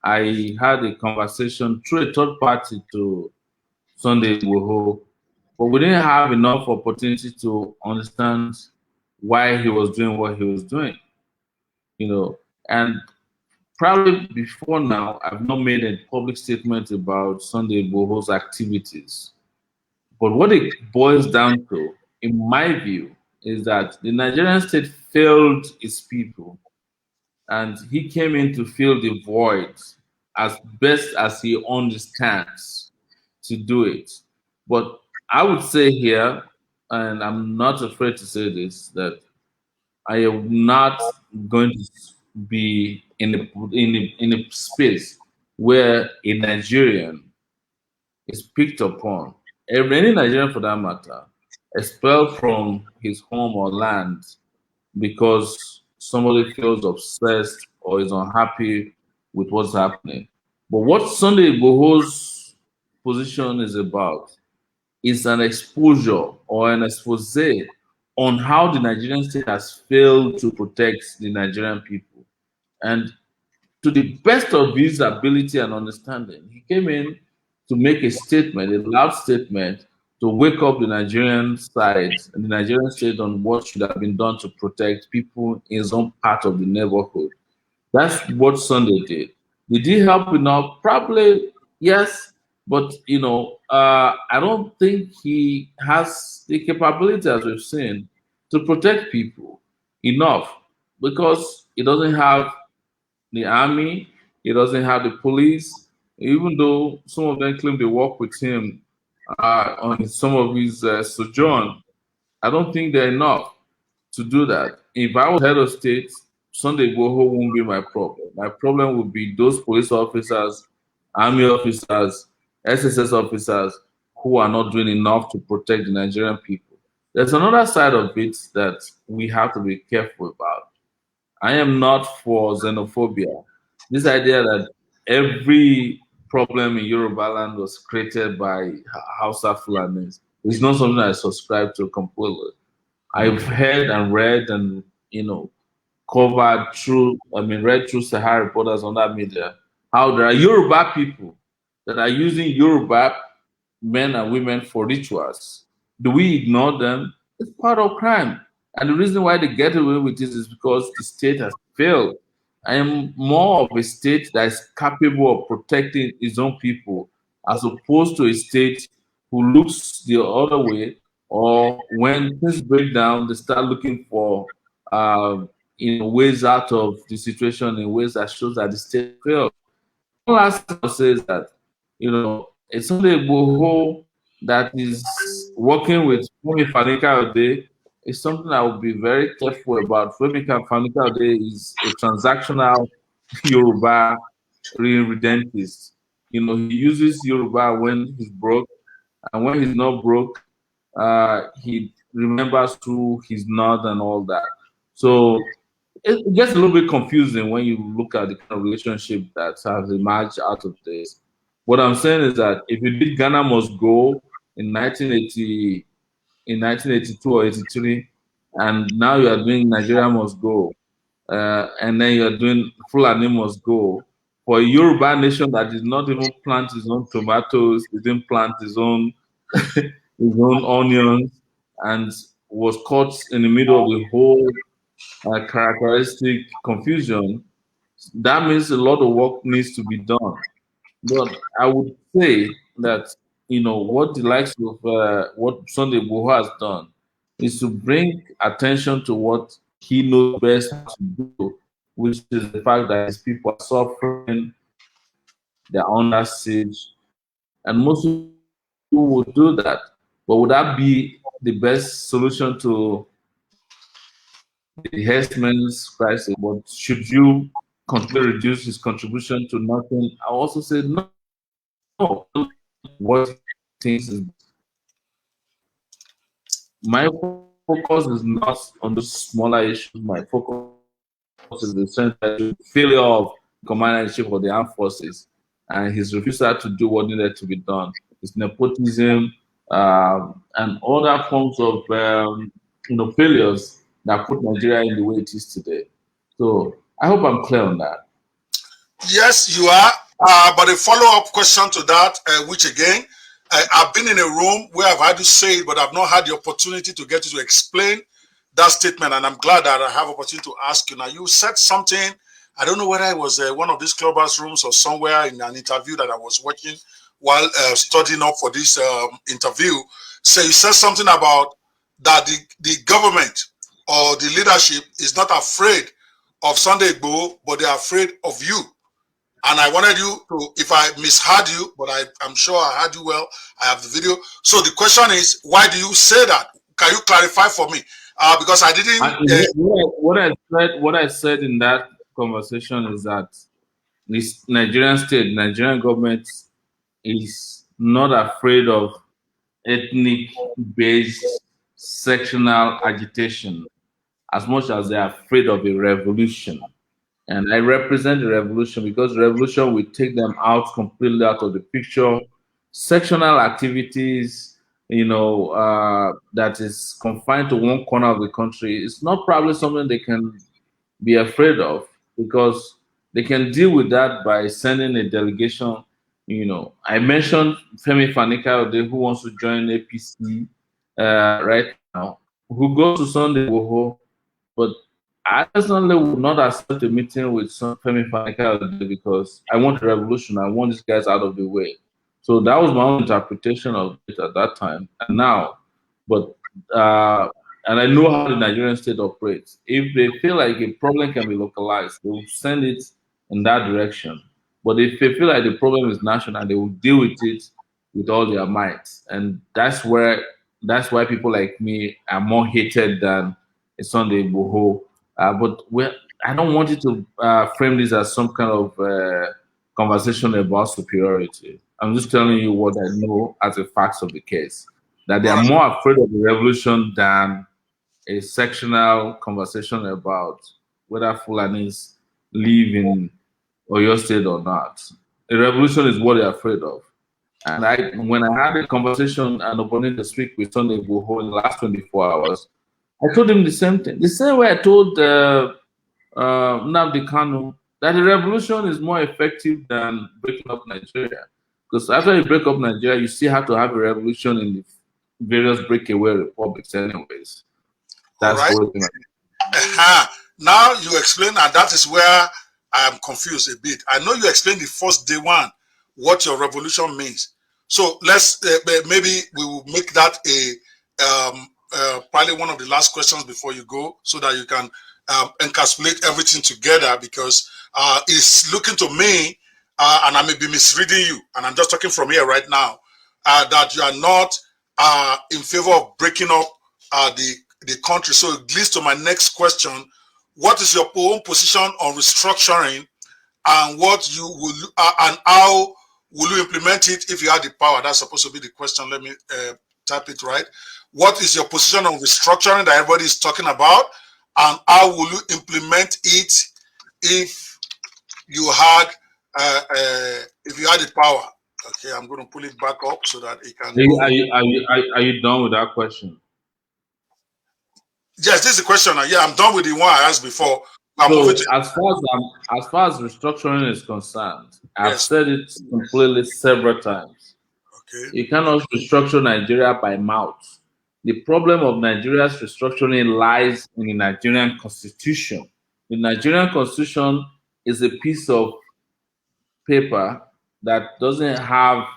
I had a conversation through a third party to Sunday Igboho, but we didn't have enough opportunity to understand why he was doing what he was doing. And probably before now, I've not made a public statement about Sunday Igboho's activities. But what it boils down to, in my view, is that the Nigerian state failed its people, and he came in to fill the void as best as he understands to do it. But I would say here, and I'm not afraid to say this, that I am not going to be in a space where a Nigerian is picked upon, any Nigerian for that matter, expelled from his home or land because somebody feels obsessed or is unhappy with what's happening. But what Sunday Igboho's position is about is an exposure or an expose on how the Nigerian state has failed to protect the Nigerian people. And to the best of his ability and understanding, he came in to make a statement, a loud statement, to wake up the Nigerian side and the Nigerian state on what should have been done to protect people in his own part of the neighborhood. That's what Sunday did. Did he help enough? Probably yes, but I don't think he has the capability, as we've seen, to protect people enough because he doesn't have the army, he doesn't have the police. Even though some of them claim they work with him on some of his sojourn, I don't think they're enough to do that. If I was head of state, Sunday Igboho won't be my problem. My problem would be those police officers, army officers, SSS officers who are not doing enough to protect the Nigerian people. There's another side of it that we have to be careful about. I am not for xenophobia. This idea that every problem in Yoruba land was created by Hausa Fulanis is not something I subscribe to completely. I've heard and read and read through Sahara reporters on that media how there are Yoruba people that are using Yoruba men and women for rituals. Do we ignore them? It's part of crime. And the reason why they get away with this is because the state has failed. I am more of a state that is capable of protecting its own people as opposed to a state who looks the other way, or when things break down, they start looking for ways out of the situation in ways that shows that the state failed. One last thing I'll say is that it's Sunday Igboho that is working with Femi Fani-Kayode is something I would be very careful about. Femi Fani-Kayode is a transactional Yoruba redentist. He uses Yoruba when he's broke, and when he's not broke, he remembers who he's not and all that. So it gets a little bit confusing when you look at the kind of relationship that has emerged out of this. What I'm saying is that if you did Ghana Must Go in 1982 or 83, and now you are doing Nigeria Must Go, and then you're doing Fulani Must Go, for a Yoruba nation that did not even plant his own tomatoes, he didn't plant his own his own onions, and was caught in the middle of the whole characteristic confusion, that means a lot of work needs to be done. But I would say that what the likes of what Sunday Igboho has done is to bring attention to what he knows best how to do, which is the fact that his people are suffering, they're under siege, and most people would do that. But would that be the best solution to the herdsman's crisis? But should you completely reduce his contribution to nothing? I also said no. What things is my focus is not on the smaller issues. My focus is the central failure of commander-in-chief of the armed forces and his refusal to do what needed to be done. It's nepotism and other forms of failures that put Nigeria in the way it is today. So I hope I'm clear on that. Yes, you are. But a follow-up question to that, which again, I've been in a room where I've had to say it, but I've not had the opportunity to get you to explain that statement, and I'm glad that I have opportunity to ask you. Now, you said something, I don't know whether it was one of these clubhouse rooms or somewhere in an interview that I was watching while studying up for this interview. So you said something about that the government or the leadership is not afraid of Sunday Igboho, but they are afraid of you. And I wanted you to, if I misheard you, but I'm sure I heard you well, I have the video. So the question is, why do you say that? Can you clarify for me? Because I didn't. What I said in that conversation is that this Nigerian state, Nigerian government is not afraid of ethnic-based sectional agitation as much as they are afraid of a revolution. And I represent the revolution because the revolution will take them out completely out of the picture. Sectional activities, that is confined to one corner of the country, it's not probably something they can be afraid of because they can deal with that by sending a delegation I mentioned Femi Fanika, who wants to join APC right now, who goes to Sunday Igboho, but I personally would not accept a meeting with Femi Fanika because I want a revolution. I want these guys out of the way. So that was my own interpretation of it at that time. And now, but and I know how the Nigerian state operates. If they feel like a problem can be localized, they will send it in that direction. But if they feel like the problem is national, they will deal with it with all their might. And that's why people like me are more hated than a Sunday Igboho. But I don't want you to frame this as some kind of conversation about superiority. I'm just telling you what I know as the facts of the case. That they are more afraid of the revolution than a sectional conversation about whether Fulanis live in Oyo State or not. A revolution is what they're afraid of. And when I had a conversation and opening to speak with Sunday Igboho in the last 24 hours, I told him the same thing. The same way I told Nnamdi Kanu that the revolution is more effective than breaking up Nigeria. Because after you break up Nigeria, you still have to have a revolution in the various breakaway republics anyways. That's right. Now you explain, and that is where I am confused a bit. I know you explained the first day one, what your revolution means. So let's, maybe we will make that probably one of the last questions before you go, so that you can encapsulate everything together, because it's looking to me, and I may be misreading you, and I'm just talking from here right now, that you are not in favor of breaking up the country. So it leads to my next question. What is your own position on restructuring, and what you will and how will you implement it if you had the power? That's supposed to be the question. Let me type it right. What is your position on restructuring that everybody is talking about, and how will you implement it if you had the power? Okay, I'm going to pull it back up so that it can. Are you done with that question? Yes, this is the question. Yeah, I'm done with the one I asked before. So as far as restructuring is concerned, I've said it completely several times. Okay. You cannot restructure Nigeria by mouth. The problem of Nigeria's restructuring lies in the Nigerian constitution. The Nigerian constitution is a piece of paper that doesn't have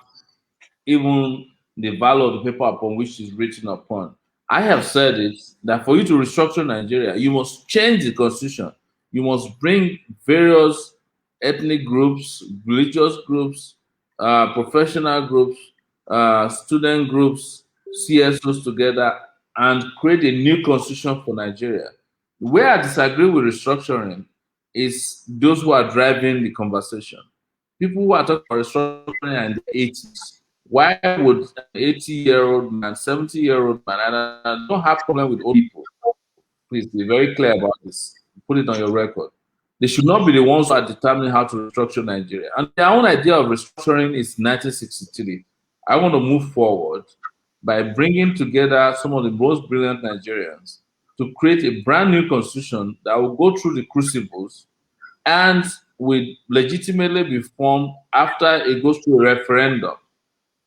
even the value of the paper upon which it's written upon. I have said it, that for you to restructure Nigeria, you must change the constitution. You must bring various ethnic groups, religious groups, professional groups, student groups, CSOs together, and create a new constitution for Nigeria. Where I disagree with restructuring is those who are driving the conversation. People who are talking about restructuring in the 80s. Why would an 80-year-old man, 70-year-old man, and I don't have problem with old people. Please be very clear about this. Put it on your record. They should not be the ones who are determining how to restructure Nigeria. And their own idea of restructuring is 1963. I want to move forward by bringing together some of the most brilliant Nigerians to create a brand new constitution that will go through the crucibles and will legitimately be formed after it goes through a referendum.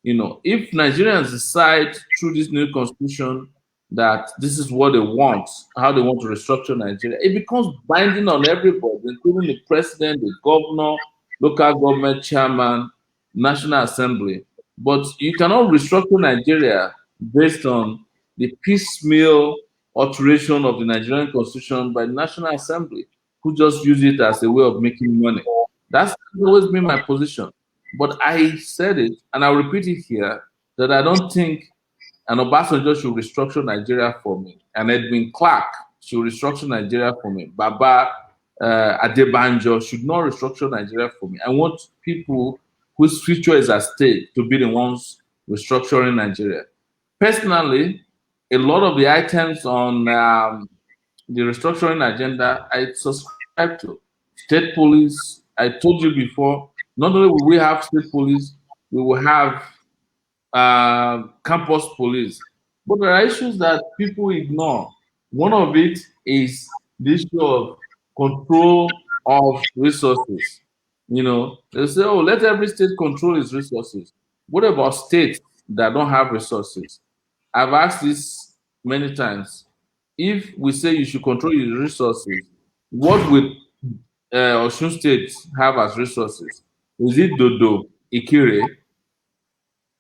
If Nigerians decide through this new constitution that this is what they want, how they want to restructure Nigeria, it becomes binding on everybody, including the president, the governor, local government chairman, National Assembly. But you cannot restructure Nigeria based on the piecemeal alteration of the Nigerian constitution by the National Assembly, who just use it as a way of making money. That's always been my position. But I said it, and I'll repeat it here, that I don't think an Obasanjo should restructure Nigeria for me. And Edwin Clark should restructure Nigeria for me. Baba Adebanjo should not restructure Nigeria for me. I want people whose future is at stake to be the ones restructuring Nigeria. Personally, a lot of the items on the restructuring agenda, I subscribe to. State police, I told you before, not only will we have state police, we will have campus police. But there are issues that people ignore. One of it is the issue of control of resources. You know, they say, oh, let every state control its resources. What about states that don't have resources? I've asked this many times. If we say you should control your resources, what will Osun State have as resources? Is it Dodo, Ikire?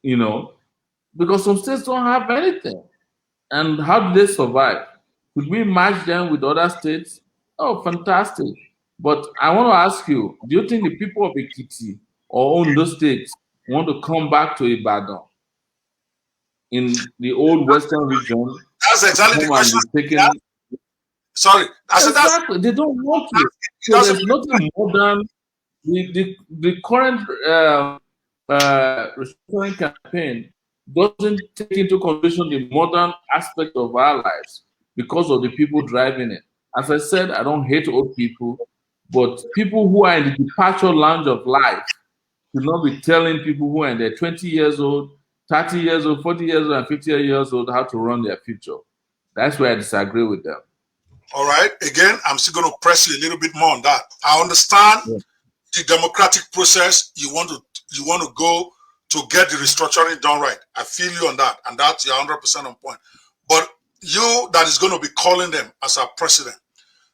You know, because some states don't have anything. And how do they survive? Could we match them with other states? Oh, fantastic. But I want to ask you, do you think the people of Ekiti or Ondo State want to come back to Ibadan in the old Western region, That's exactly the come and question. be taken? Sorry, I said that's Exactly. They don't want to. So doesn't there's nothing modern. The current restructuring campaign doesn't take into consideration the modern aspect of our lives because of the people driving it. As I said, I don't hate old people, but people who are in the departure lounge of life should not be telling people who are in their 20 years old, 30 years old, 40 years old, and 50 years old how to run their future. That's where I disagree with them. all right. Again, I'm still going to press you a little bit more on that. I understand the democratic process. You want to go to get the restructuring done right. I feel you on that, and that's you're 100% on point. But you that is going to be calling them as our president,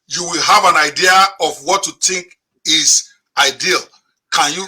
you will have an idea of what you think is ideal. Can you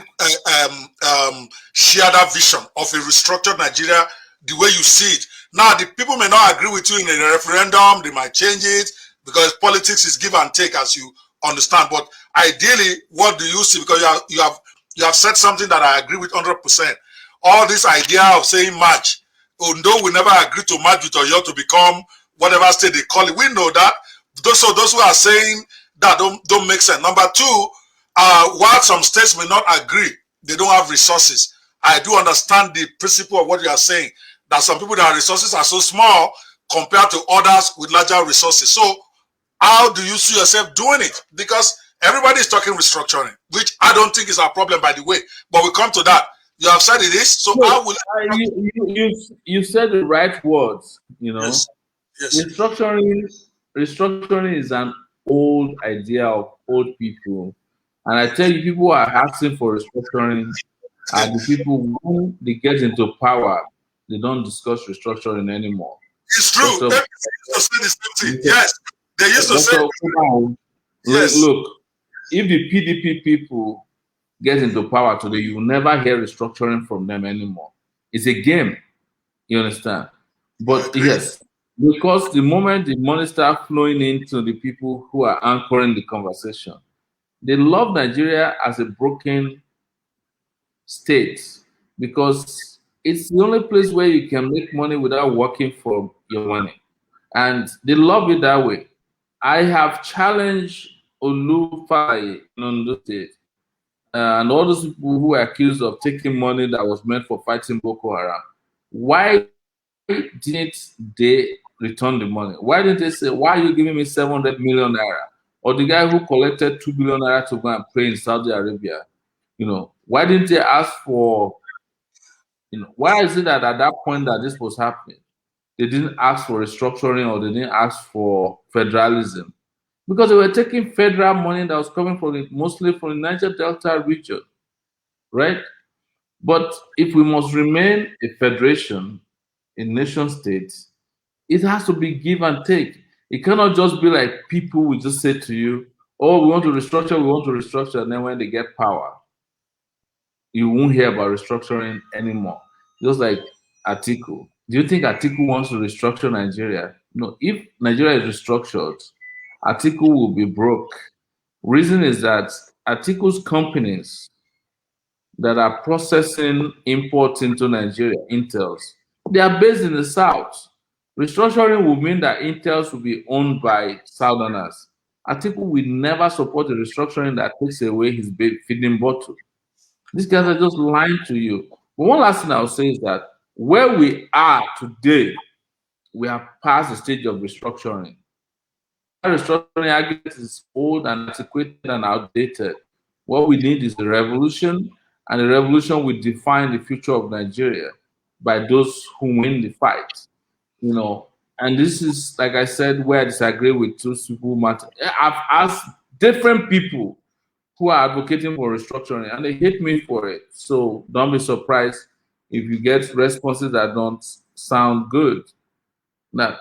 share that vision of a restructured Nigeria the way you see it? Now, the people may not agree with you in a referendum. They might change it because politics is give and take, as you understand. But ideally, what do you see? Because you have said something that I agree with 100%. All this idea of saying match, although we never agree to match with Oyo to become whatever state they call it, we know that. Those who are saying that don't make sense. Number two, while some states may not agree, they don't have resources. I do understand the principle of what you are saying, that some people that resources are so small compared to others with larger resources. So how do you see yourself doing it? Because everybody is talking restructuring, which I don't think is our problem, by the way. But we come to that. You have said it is. So no, how will you said the right words? You know, yes. Yes. Restructuring is an old idea of old people, and I tell you, people who are asking for restructuring are the people who they get into power. They don't discuss restructuring anymore. It's true. They used to say the same thing. Yes. They used to say yes. Look, if the PDP people get into power today, you will never hear restructuring from them anymore. It's a game. You understand? But yes, because the moment the money starts flowing into the people who are anchoring the conversation, they love Nigeria as a broken state because it's the only place where you can make money without working for your money. And they love it that way. I have challenged Olufai in Ondo State and all those people who are accused of taking money that was meant for fighting Boko Haram. Why didn't they return the money? Why didn't they say, why are you giving me 700 million naira? Or the guy who collected 2 billion naira to go and pray in Saudi Arabia, you know, why didn't they ask for, you know, why is it that at that point that this was happening, they didn't ask for restructuring or they didn't ask for federalism? Because they were taking federal money that was coming from mostly from the Niger Delta region, right? But if we must remain a federation, a nation state, it has to be give and take. It cannot just be like people will just say to you, oh, we want to restructure, and then when they get power, you won't hear about restructuring anymore. Just like Atiku. Do you think Atiku wants to restructure Nigeria? No, if Nigeria is restructured, Atiku will be broke. Reason is that Atiku's companies that are processing imports into Nigeria, Intels, they are based in the South. Restructuring will mean that Intels will be owned by Southerners. Atiku will never support a restructuring that takes away his feeding bottle. These guys are just lying to you. But one last thing I'll say is that where we are today, we have passed the stage of restructuring. Restructuring argument is old and antiquated and outdated. What we need is a revolution, and the revolution will define the future of Nigeria by those who win the fight. You know, and this is, like I said, where I disagree with those people who matter. I've asked different people who are advocating for restructuring, and they hate me for it. So don't be surprised if you get responses that don't sound good. Now,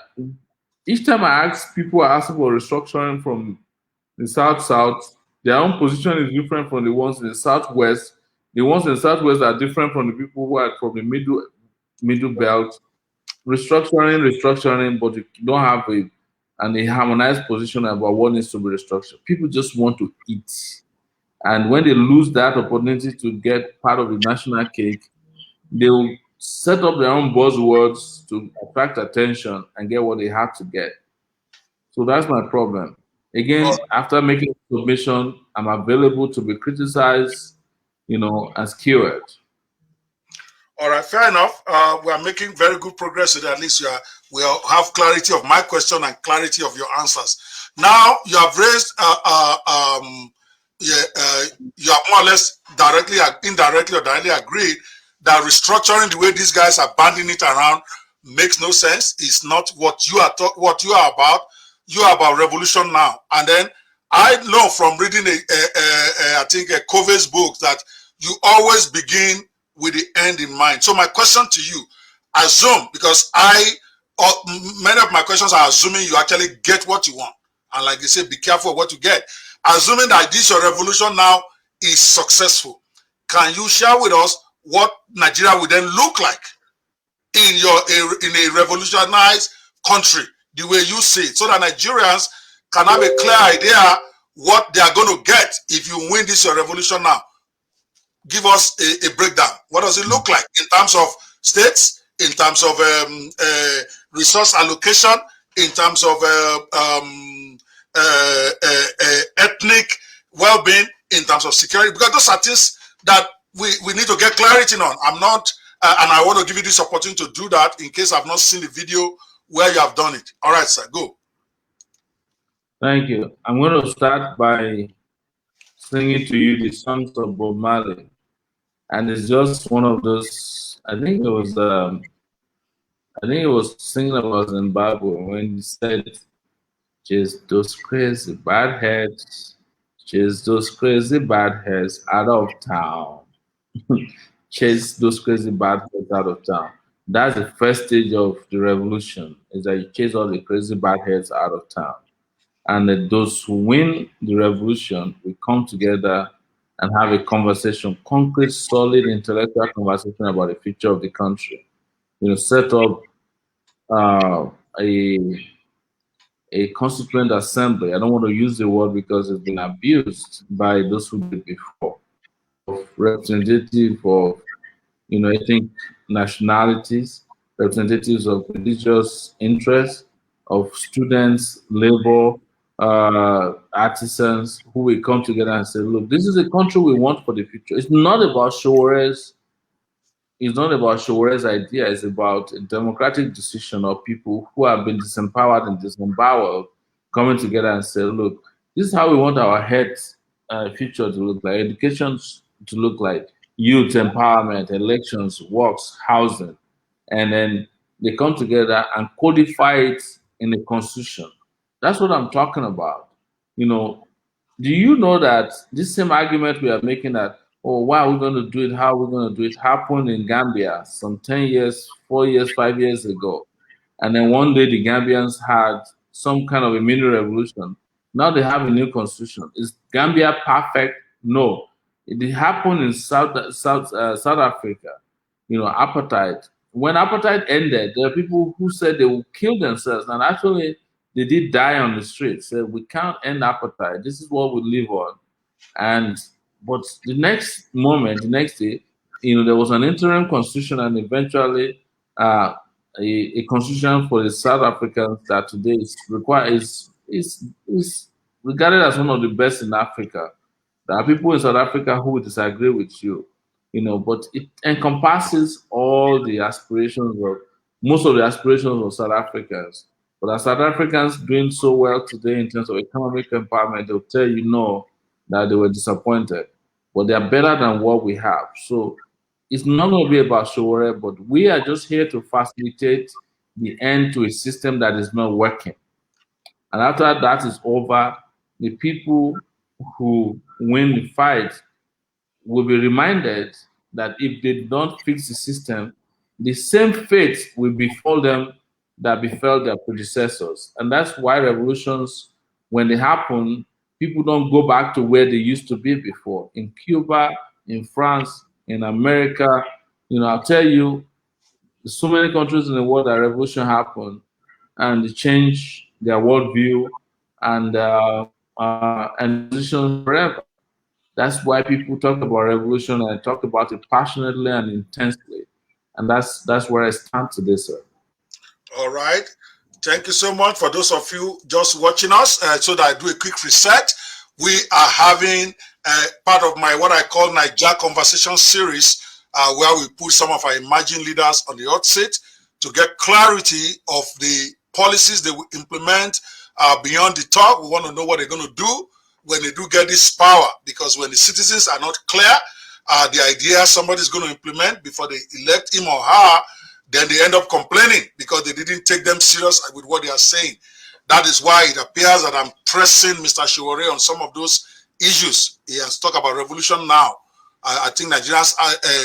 each time I ask people asking for restructuring from the South, their own position is different from the ones in the Southwest. The ones in the Southwest are different from the people who are from the middle belt. Restructuring, but you don't have a harmonized position about what needs to be restructured. People just want to eat. And when they lose that opportunity to get part of the national cake, they'll set up their own buzzwords to attract attention and get what they have to get. So that's my problem. Again, after making a submission, I'm available to be criticized, as keyword. All right, fair enough. We are making very good progress today. At least we'll have clarity of my question and clarity of your answers. Now you have raised, you have more or less directly, indirectly, or directly agreed that restructuring the way these guys are banding it around makes no sense. It's not what you are what you are about. You are about revolution now. And then I know from reading I think a Covey's book that you always begin with the end in mind. So my question to you, assume, because many of my questions are assuming you actually get what you want. And like you say, be careful of what you get. Assuming that this your revolution now is successful, can you share with us what Nigeria would then look like in a revolutionized country, the way you see it, so that Nigerians can have a clear idea what they are going to get if you win this your revolution now? Give us a breakdown. What does it look like in terms of states, in terms of resource allocation, in terms of ethnic well-being, in terms of security? Because those are things that we need to get clarity on. I'm not, and I want to give you this opportunity to do that in case I've not seen the video where you have done it. All right, sir, go. Thank you. I'm going to start by singing to you the Songs of Bob Marley. And it's just one of those, I think it was singing about Zimbabwe when he said, chase those crazy bad heads, chase those crazy bad heads out of town. Chase those crazy bad heads out of town. That's the first stage of the revolution, is that you chase all the crazy bad heads out of town. And that those who win the revolution will come together and have a conversation, concrete, solid, intellectual conversation about the future of the country. Set up a constituent assembly. I don't want to use the word because it's been abused by those who did before. Representative of, ethnic nationalities, representatives of religious interests, of students, labor, artisans, who will come together and say, look, this is the country we want for the future. It's not about Sowore's idea. It's about a democratic decision of people who have been disempowered and disemboweled coming together and say, look, this is how we want our health future to look like, education to look like, youth empowerment, elections, works, housing. And then they come together and codify it in the constitution. That's what I'm talking about. Do you know that this same argument we are making that, oh, why are we going to do it? How are we going to do it? Happened in Gambia some 10 years, 4 years, 5 years ago. And then one day the Gambians had some kind of a mini revolution. Now they have a new constitution. Is Gambia perfect? No. It happened in South Africa. Apartheid. When apartheid ended, there are people who said they will kill themselves, and actually they did die on the street. Said we can't end apartheid. This is what we live on. But the next day, there was an interim constitution, and eventually a constitution for the South Africans that today is regarded as one of the best in Africa. There are people in South Africa who disagree with you, but it encompasses all the aspirations most of the aspirations of South Africans. But as South Africans doing so well today in terms of economic empowerment, they'll tell you no, that they were disappointed. But they are better than what we have. So it's not going to be about Sowore, but we are just here to facilitate the end to a system that is not working. And after that is over, the people who win the fight will be reminded that if they don't fix the system, the same fate will befall them that befell their predecessors. And that's why revolutions, when they happen, people don't go back to where they used to be before. In Cuba, in France, in America, I'll tell you, there's so many countries in the world that revolution happened and they change their worldview and position forever. That's why people talk about revolution and talk about it passionately and intensely. And that's where I stand today, sir. All right. Thank you so much for those of you just watching us. So that I do a quick reset. We are having part of my what I call Niger Conversation series, where we put some of our emerging leaders on the hot seat to get clarity of the policies they will implement beyond the talk. We want to know what they're going to do when they do get this power, because when the citizens are not clear, the idea somebody's going to implement before they elect him or her, then they end up complaining because they didn't take them serious with what they are saying. That is why it appears that I'm pressing Mr. Sowore on some of those issues. He has talked about revolution now. I think Nigerians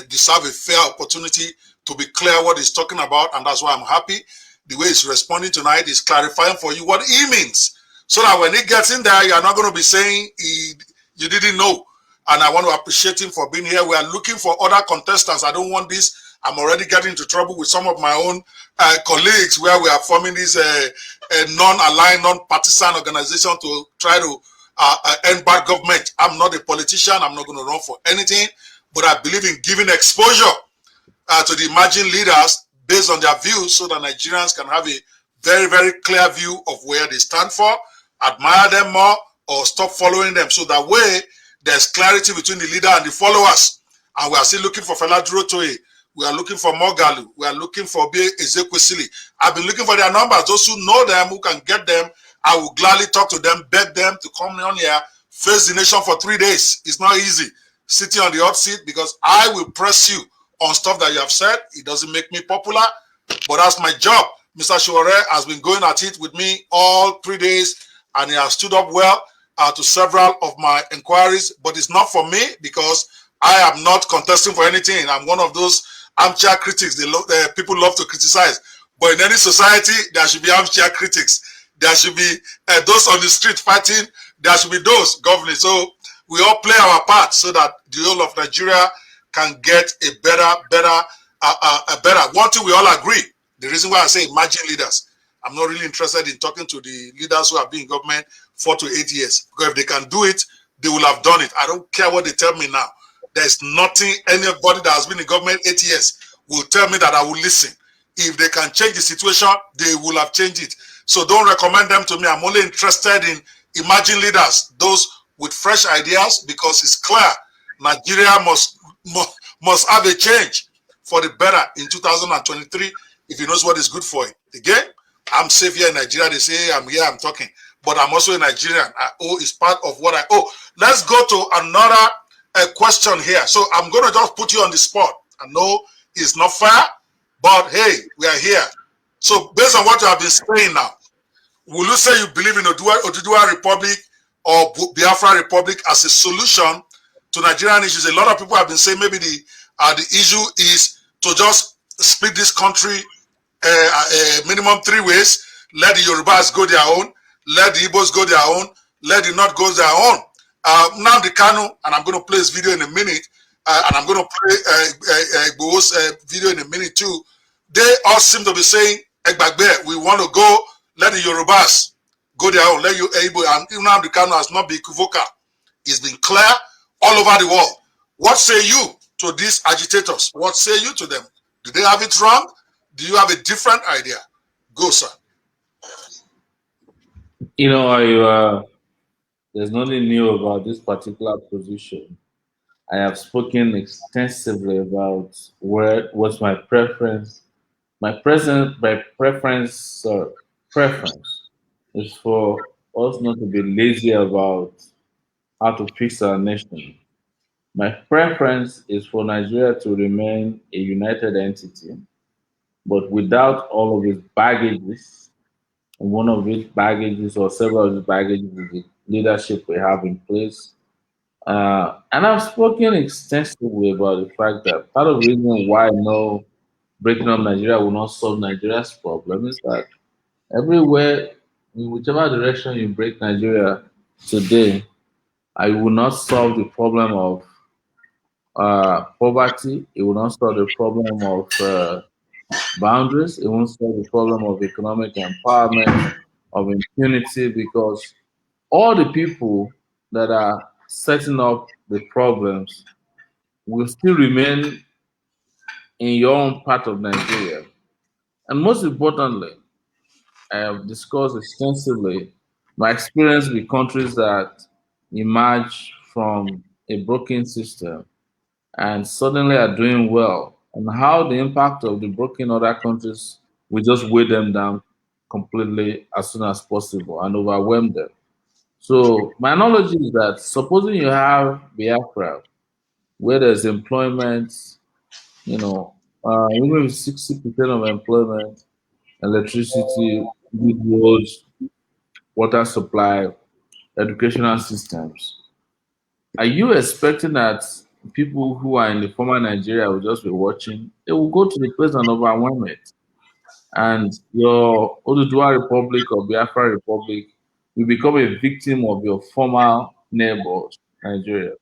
deserve a fair opportunity to be clear what he's talking about, and that's why I'm happy. The way he's responding tonight is clarifying for you what he means, so that when he gets in there, you're not going to be saying you didn't know. And I want to appreciate him for being here. We are looking for other contestants. I don't want this. I'm already getting into trouble with some of my own colleagues where we are forming this non-aligned, non-partisan organization to try to end bad government. I'm not a politician. I'm not going to run for anything. But I believe in giving exposure to the emerging leaders based on their views, so that Nigerians can have a very, very clear view of where they stand for, admire them more, or stop following them. So that way, there's clarity between the leader and the followers. And we are still looking for Fela Durotoye. We are looking for Mogalu. We are looking for B. Ezekwesili. I've been looking for their numbers. Those who know them, who can get them, I will gladly talk to them, beg them to come on here, face the nation for 3 days. It's not easy sitting on the hot seat, because I will press you on stuff that you have said. It doesn't make me popular, but that's my job. Mr. Sowore has been going at it with me all 3 days, and he has stood up well to several of my inquiries. But it's not for me, because I am not contesting for anything. I'm one of those armchair critics. People love to criticize. But in any society, there should be armchair critics. There should be those on the street fighting. There should be those governing. So we all play our part so that the whole of Nigeria can get a better. One thing we all agree. The reason why I say emerging leaders, I'm not really interested in talking to the leaders who have been in government 4 to 8 years. Because if they can do it, they will have done it. I don't care what they tell me now. There's nothing anybody that has been in government 8 years will tell me that I will listen. If they can change the situation, they will have changed it. So don't recommend them to me. I'm only interested in emerging leaders, those with fresh ideas, because it's clear Nigeria must have a change for the better in 2023 if he knows what is good for it. Again, I'm safe here in Nigeria. They say I'm here, I'm talking. But I'm also a Nigerian. I owe is part of what I owe. Let's go to another question here. So I'm going to just put you on the spot. I know it's not fair, but hey, we are here. So based on what you have been saying now, will you say you believe in Oduduwa Republic or Biafra Republic as a solution to Nigerian issues? A lot of people have been saying maybe the issue is to just split this country minimum 3 ways. Let the Yorubas go their own, let the Igbos go their own, let the North go their own. Now the Kanu, and I'm going to play his video in a minute, and I'm going to play Igbo's video in a minute too. They all seem to be saying, Egbagbe, we want to go, let the Yorubas go their own, let you Igbo, and now the Kanu has not been equivocal. It's been clear all over the world. What say you to these agitators? What say you to them? Do they have it wrong? Do you have a different idea? Go, sir. There's nothing new about this particular position. I have spoken extensively about what's my preference. My preference is for us not to be lazy about how to fix our nation. My preference is for Nigeria to remain a united entity, but without all of its baggages. And one of its baggages, or several of its baggages, leadership we have in place. And I've spoken extensively about the fact that part of the reason why I know breaking up Nigeria will not solve Nigeria's problem is that everywhere, in whichever direction you break Nigeria today, I will not solve the problem of poverty. It will not solve the problem of boundaries. It won't solve the problem of economic empowerment, of impunity, because all the people that are setting up the problems will still remain in your own part of Nigeria. And most importantly, I have discussed extensively my experience with countries that emerge from a broken system and suddenly are doing well, and how the impact of the broken other countries will just weigh them down completely as soon as possible and overwhelm them. So my knowledge is that supposing you have Biafra, where there's employment, even with 60% of employment, electricity, good roads, water supply, educational systems, are you expecting that people who are in the former Nigeria will just be watching? They will go to the place and overwhelm it. And your Oduduwa Republic or Biafra Republic will become a victim of your former neighbors, Nigeria.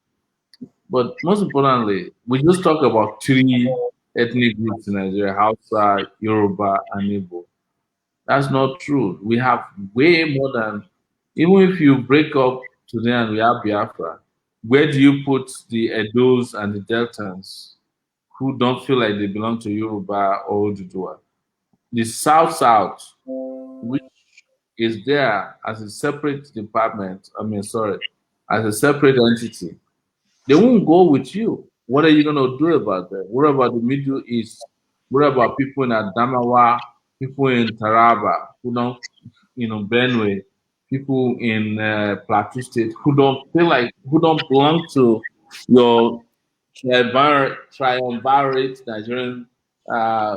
But most importantly, we just talk about three ethnic groups in Nigeria: Hausa, Yoruba, and Igbo. That's not true. We have way more than, even if you break up today and we have Biafra, where do you put the Edos and the Deltans who don't feel like they belong to Yoruba or Oduduwa? The South South, which is there as a separate department, as a separate entity, they won't go with you. What are you going to do about that? What about the Middle East? What about people in Adamawa, people in Taraba who don't, Benue, people in Plateau State who don't feel like, who don't belong to your triumvirate Nigerian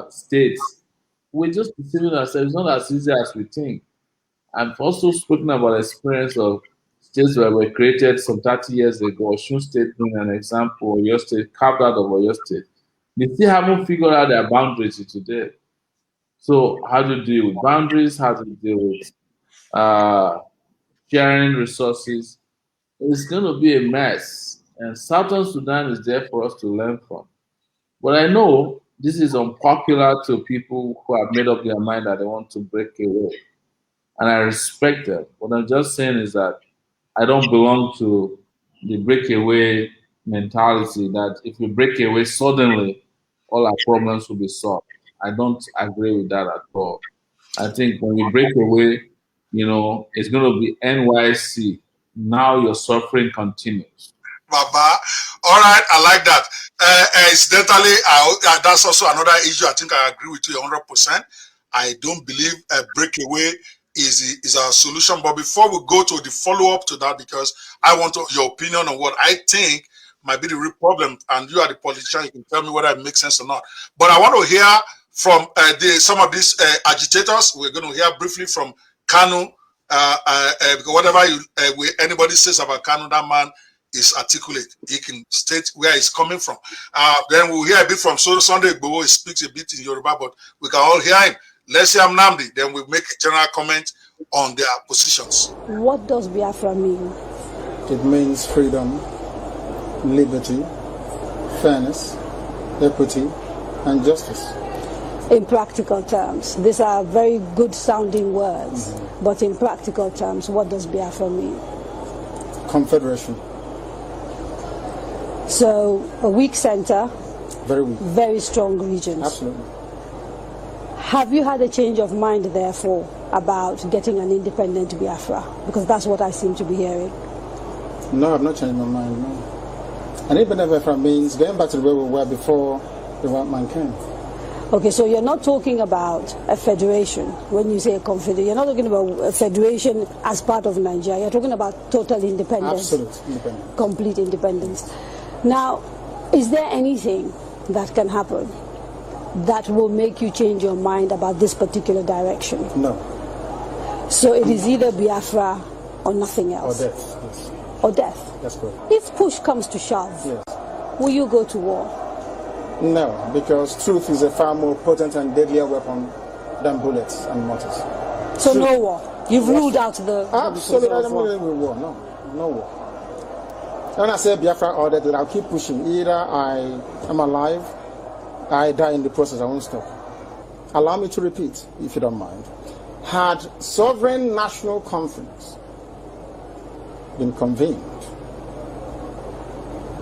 states? We're just deceiving ourselves. It's not as easy as we think. I've also spoken about experience of states that were created some 30 years ago. Osun State being an example, Oyo State, carved out of Oyo State. They still haven't figured out their boundaries to today. So how do you deal with boundaries? How do you deal with sharing resources? It's going to be a mess. And Southern Sudan is there for us to learn from. But I know this is unpopular to people who have made up their mind that they want to break away. And I respect them. What I'm just saying is that I don't belong to the breakaway mentality that if we break away suddenly, all our problems will be solved. I don't agree with that at all. I think when we break away, it's going to be NYC. Now your suffering continues. Baba. All right, I like that. Incidentally, that's also another issue. I think I agree with you 100%. I don't believe a breakaway is our solution. But before we go to the follow-up to that, because I want your opinion on what I think might be the real problem, and you are the politician, you can tell me whether it makes sense or not. But I want to hear from some of these agitators. We're going to hear briefly from Kanu, because whatever anybody says about Kanu, that man is articulate. He can state where he's coming from. Then we'll hear a bit from Sunday Igboho. He speaks a bit in Yoruba, but we can all hear him. Let's hear Namdi. Then we'll make a general comment on their positions. What does Biafra mean? It means freedom, liberty, fairness, equity, and justice. In practical terms, these are very good sounding words, but in practical terms, what does Biafra mean? Confederation. So, a weak center, very weak, very strong regions. Absolutely. Have you had a change of mind, therefore, about getting an independent Biafra? Because that's what I seem to be hearing. No, I've not changed my mind, no. An independent Biafra means going back to where we were before the white man came. Okay, so you're not talking about a federation when you say a confederation. You're not talking about a federation as part of Nigeria. You're talking about total independence. Absolute independence. Complete independence. Now, is there anything that can happen that will make you change your mind about this particular direction? No. So it is either Biafra or nothing else? Or death, yes. Or death? That's correct. If push comes to shove, Yes. will you go to war? No, because truth is a far more potent and deadlier weapon than bullets and mortars. So Truth. no war? You've ruled out the... Absolutely, I don't war. believe in war, no war. When I say Biafra order, that I'll keep pushing. Either I am alive, I die in the process, I won't stop. Allow me to repeat, if you don't mind. Had sovereign national conference been convened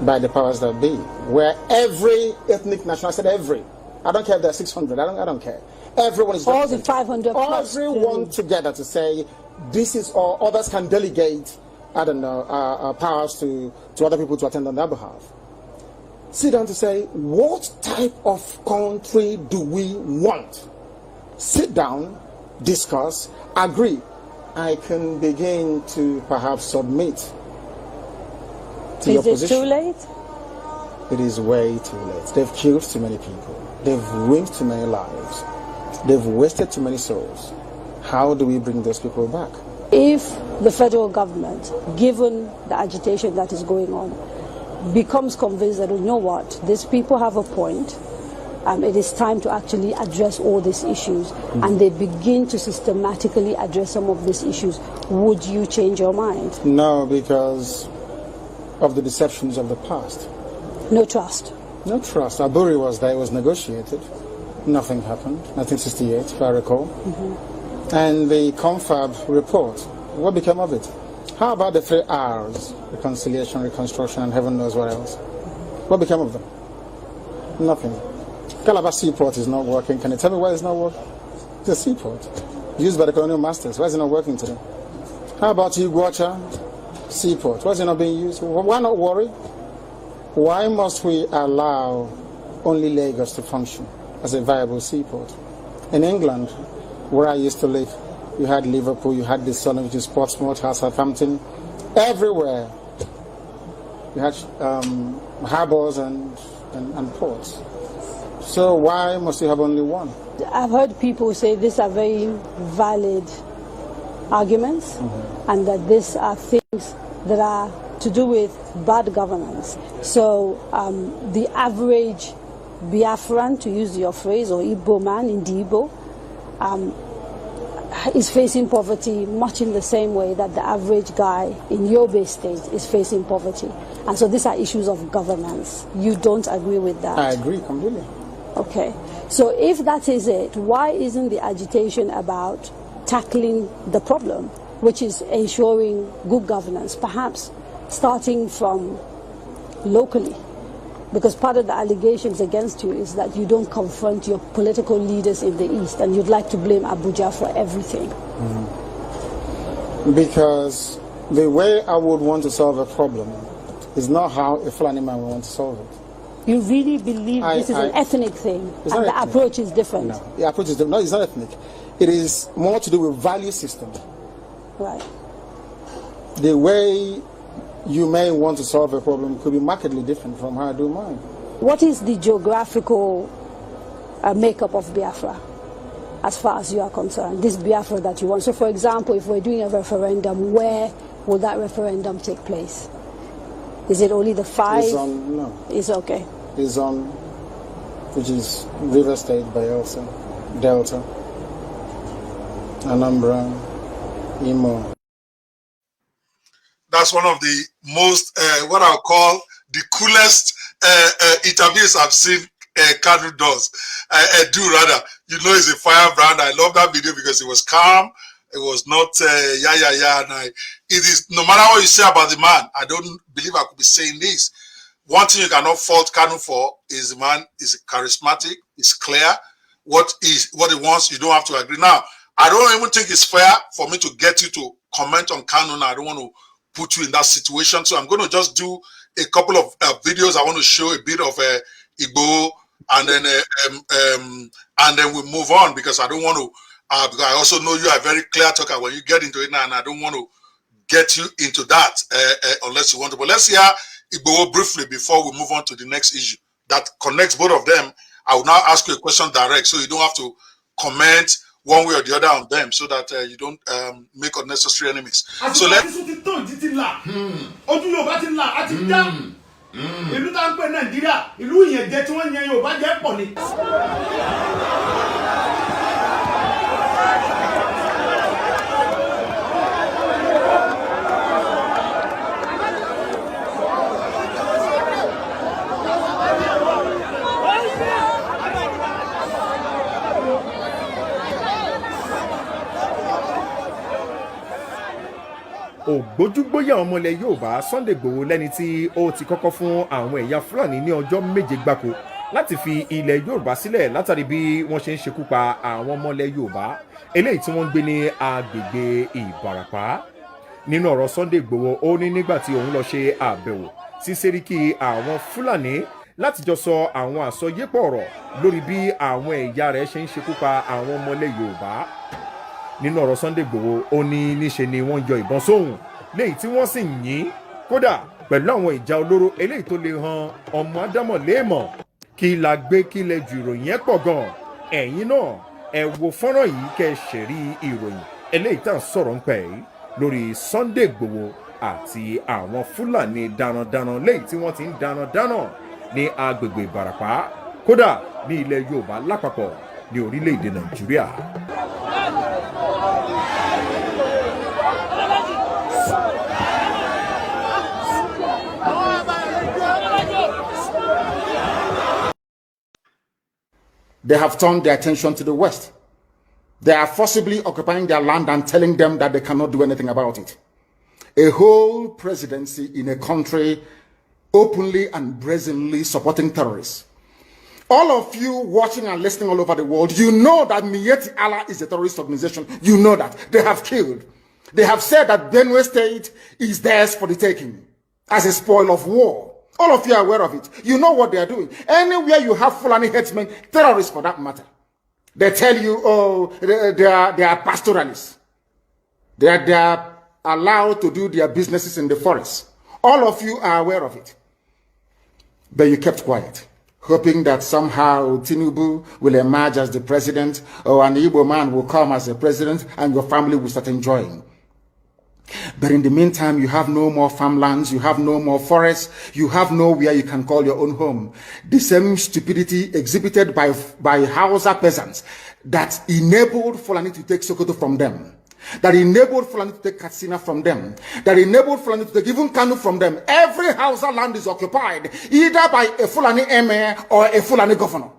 by the powers that be, where every ethnic nation, I said every, I don't care if there are 600, I don't care. Everyone is all the 500 plus. Everyone together to say, this is all, others can delegate, I don't know, powers to other people to attend on their behalf. Sit down to say, what type of country do we want? Sit down, discuss, agree. I can begin to perhaps submit to your position. Is it too late? It is way too late. They've killed too many people. They've ruined too many lives. They've wasted too many souls. How do we bring those people back? If the federal government, given the agitation that is going on, becomes convinced that, you know what, these people have a point, it is time to actually address all these issues, and they begin to systematically address some of these issues, would you change your mind? No, because of the deceptions of the past. No trust? No trust. Aburi was there, it was negotiated. Nothing happened, 1968, if I recall. And the confab report, what became of it? How about the 3 R's, reconciliation, reconstruction, and heaven knows what else? What became of them? Nothing. Calabar Seaport is not working. Can you tell me why it's not working? It's a seaport used by the colonial masters. Why is it not working today? How about Iguacha Seaport? Why is it not being used? Why not worry? Why must we allow only Lagos to function as a viable seaport? In England, where I used to live, you had Liverpool, you had the Sun, which is Portsmouth, Southampton, everywhere. You had harbors and ports. So why must you have only one? I've heard people say these are very valid arguments, and that these are things that are to do with bad governance. So the average Biafran, to use your phrase, or Igbo man in the Igbo, is facing poverty much in the same way that the average guy in Yobe State is facing poverty. And so these are issues of governance. You don't agree with that? I agree completely. Okay. So if that is it, why isn't the agitation about tackling the problem, which is ensuring good governance, perhaps starting from locally? Because part of the allegations against you is that you don't confront your political leaders in the East, and you'd like to blame Abuja for everything. Because the way I would want to solve a problem is not how a Fulani man would want to solve it. You really believe this is an ethnic thing, and the approach is different? No, the approach is different. No, it's not ethnic. It is more to do with value system. Right. The way you may want to solve a problem could be markedly different from how I do mine. What is the geographical makeup of Biafra, as far as you are concerned, this Biafra that you want? So, for example, if we're doing a referendum, where will that referendum take place? Is it only the 5? It's on, no. It's okay. It's on, which is River State, Bayelsa, Delta, Anambra, Imo. That's one of the most, what I'll call the coolest interviews I've seen Kanu does. You know, he's a firebrand. I love that video because it was calm. It was not And it is, no matter what you say about the man, I don't believe I could be saying this. One thing you cannot fault Kanu for is the man is charismatic, is clear. What he wants, you don't have to agree. Now, I don't even think it's fair for me to get you to comment on Kanu. Now, I don't want to put you in that situation. So I'm going to just do a couple of videos. I want to show a bit of Igbo, and then we move on, because I don't want to, because I also know you are a very clear talker when you get into it now, and I don't want to get you into that unless you want to. But let's hear Igbo briefly before we move on to the next issue that connects both of them. I will now ask you a question direct, so you don't have to comment one way or the other on them so that you don't make unnecessary enemies. So let ògbójúgbóyà ọmọ ilẹ̀ Yorùbá Sunday Igboho lẹ́ni tí ó ti kọ́kọ́ fún àwọn ẹ̀yà Fúlàní ní ọjọ́ 7 gbáko láti fi ilẹ̀ Yorùbá sílẹ̀ látàrí bí wọ́n ṣe ń ṣekú pa àwọn ọmọ ilẹ̀ Yorùbá eléyìí tí wọ́n ń gbé ní agbègbè Ìbàràpá. Nínú ọ̀rọ̀ Sunday Igboho ó ní nígbà tí òun lọ ṣe àbẹ̀wò sí sẹ́ríkì àwọn Fúlàní láti jọ sọ àwọn àsọyépọ̀ ọ̀rọ̀ lórí bí àwọn ẹ̀yà rẹ̀ ṣe ń ṣekú pa àwọn ọmọ ilẹ̀ Yorùbá. Nínú ọ̀rọ̀ Sunday Igboho ó ní níṣe ni wọ́n yọ ìbọn sóhun léyìí tí wọ́n sì yìn kódà pẹ̀lú àwọn ìjà olóró eléyìí tó lè han ọmọ ádámọ̀ léèmọ̀. Kí la gbé kí lẹ ju ìròyìn ẹ̀ pọ̀ gan ẹ̀yin náà ẹ wo fọ́nrán yìí kẹ́ ṣẹ̀rí ìròyìn eléyìí tá à ń sọ̀rọ̀ ń pẹ̀ yìí lórí Sunday Igboho àti àwọn Fúlàní darandaran léyìí tí wọ́n ti ń darandaran ní agbègbè Ìbàràpá kódà ní ilẹ̀ Yorùbá lápapọ̀ ní orílẹ̀-èdè Nàìjíríà. They have turned their attention to the West. They are forcibly occupying their land and telling them that they cannot do anything about it. A whole presidency in a country openly and brazenly supporting terrorists. All of you watching and listening all over the world, you know that Miyetti Allah is a terrorist organization. You know that. They have killed. They have said that Banwo State is theirs for the taking as a spoil of war. All of you are aware of it. You know what they are doing. Anywhere you have Fulani headsmen, terrorists for that matter, they tell you, oh, they are pastoralists. They are allowed to do their businesses in the forest. All of you are aware of it. But you kept quiet, hoping that somehow Tinubu will emerge as the president, or an Igbo man will come as the president, and your family will start enjoying. But in the meantime, you have no more farmlands, you have no more forests, you have nowhere you can call your own home. The same stupidity exhibited by Hausa peasants that enabled Fulani to take Sokoto from them, that enabled Fulani to take Katsina from them, that enabled Fulani to take even Kanu from them. Every Hausa land is occupied either by a Fulani emir or a Fulani governor.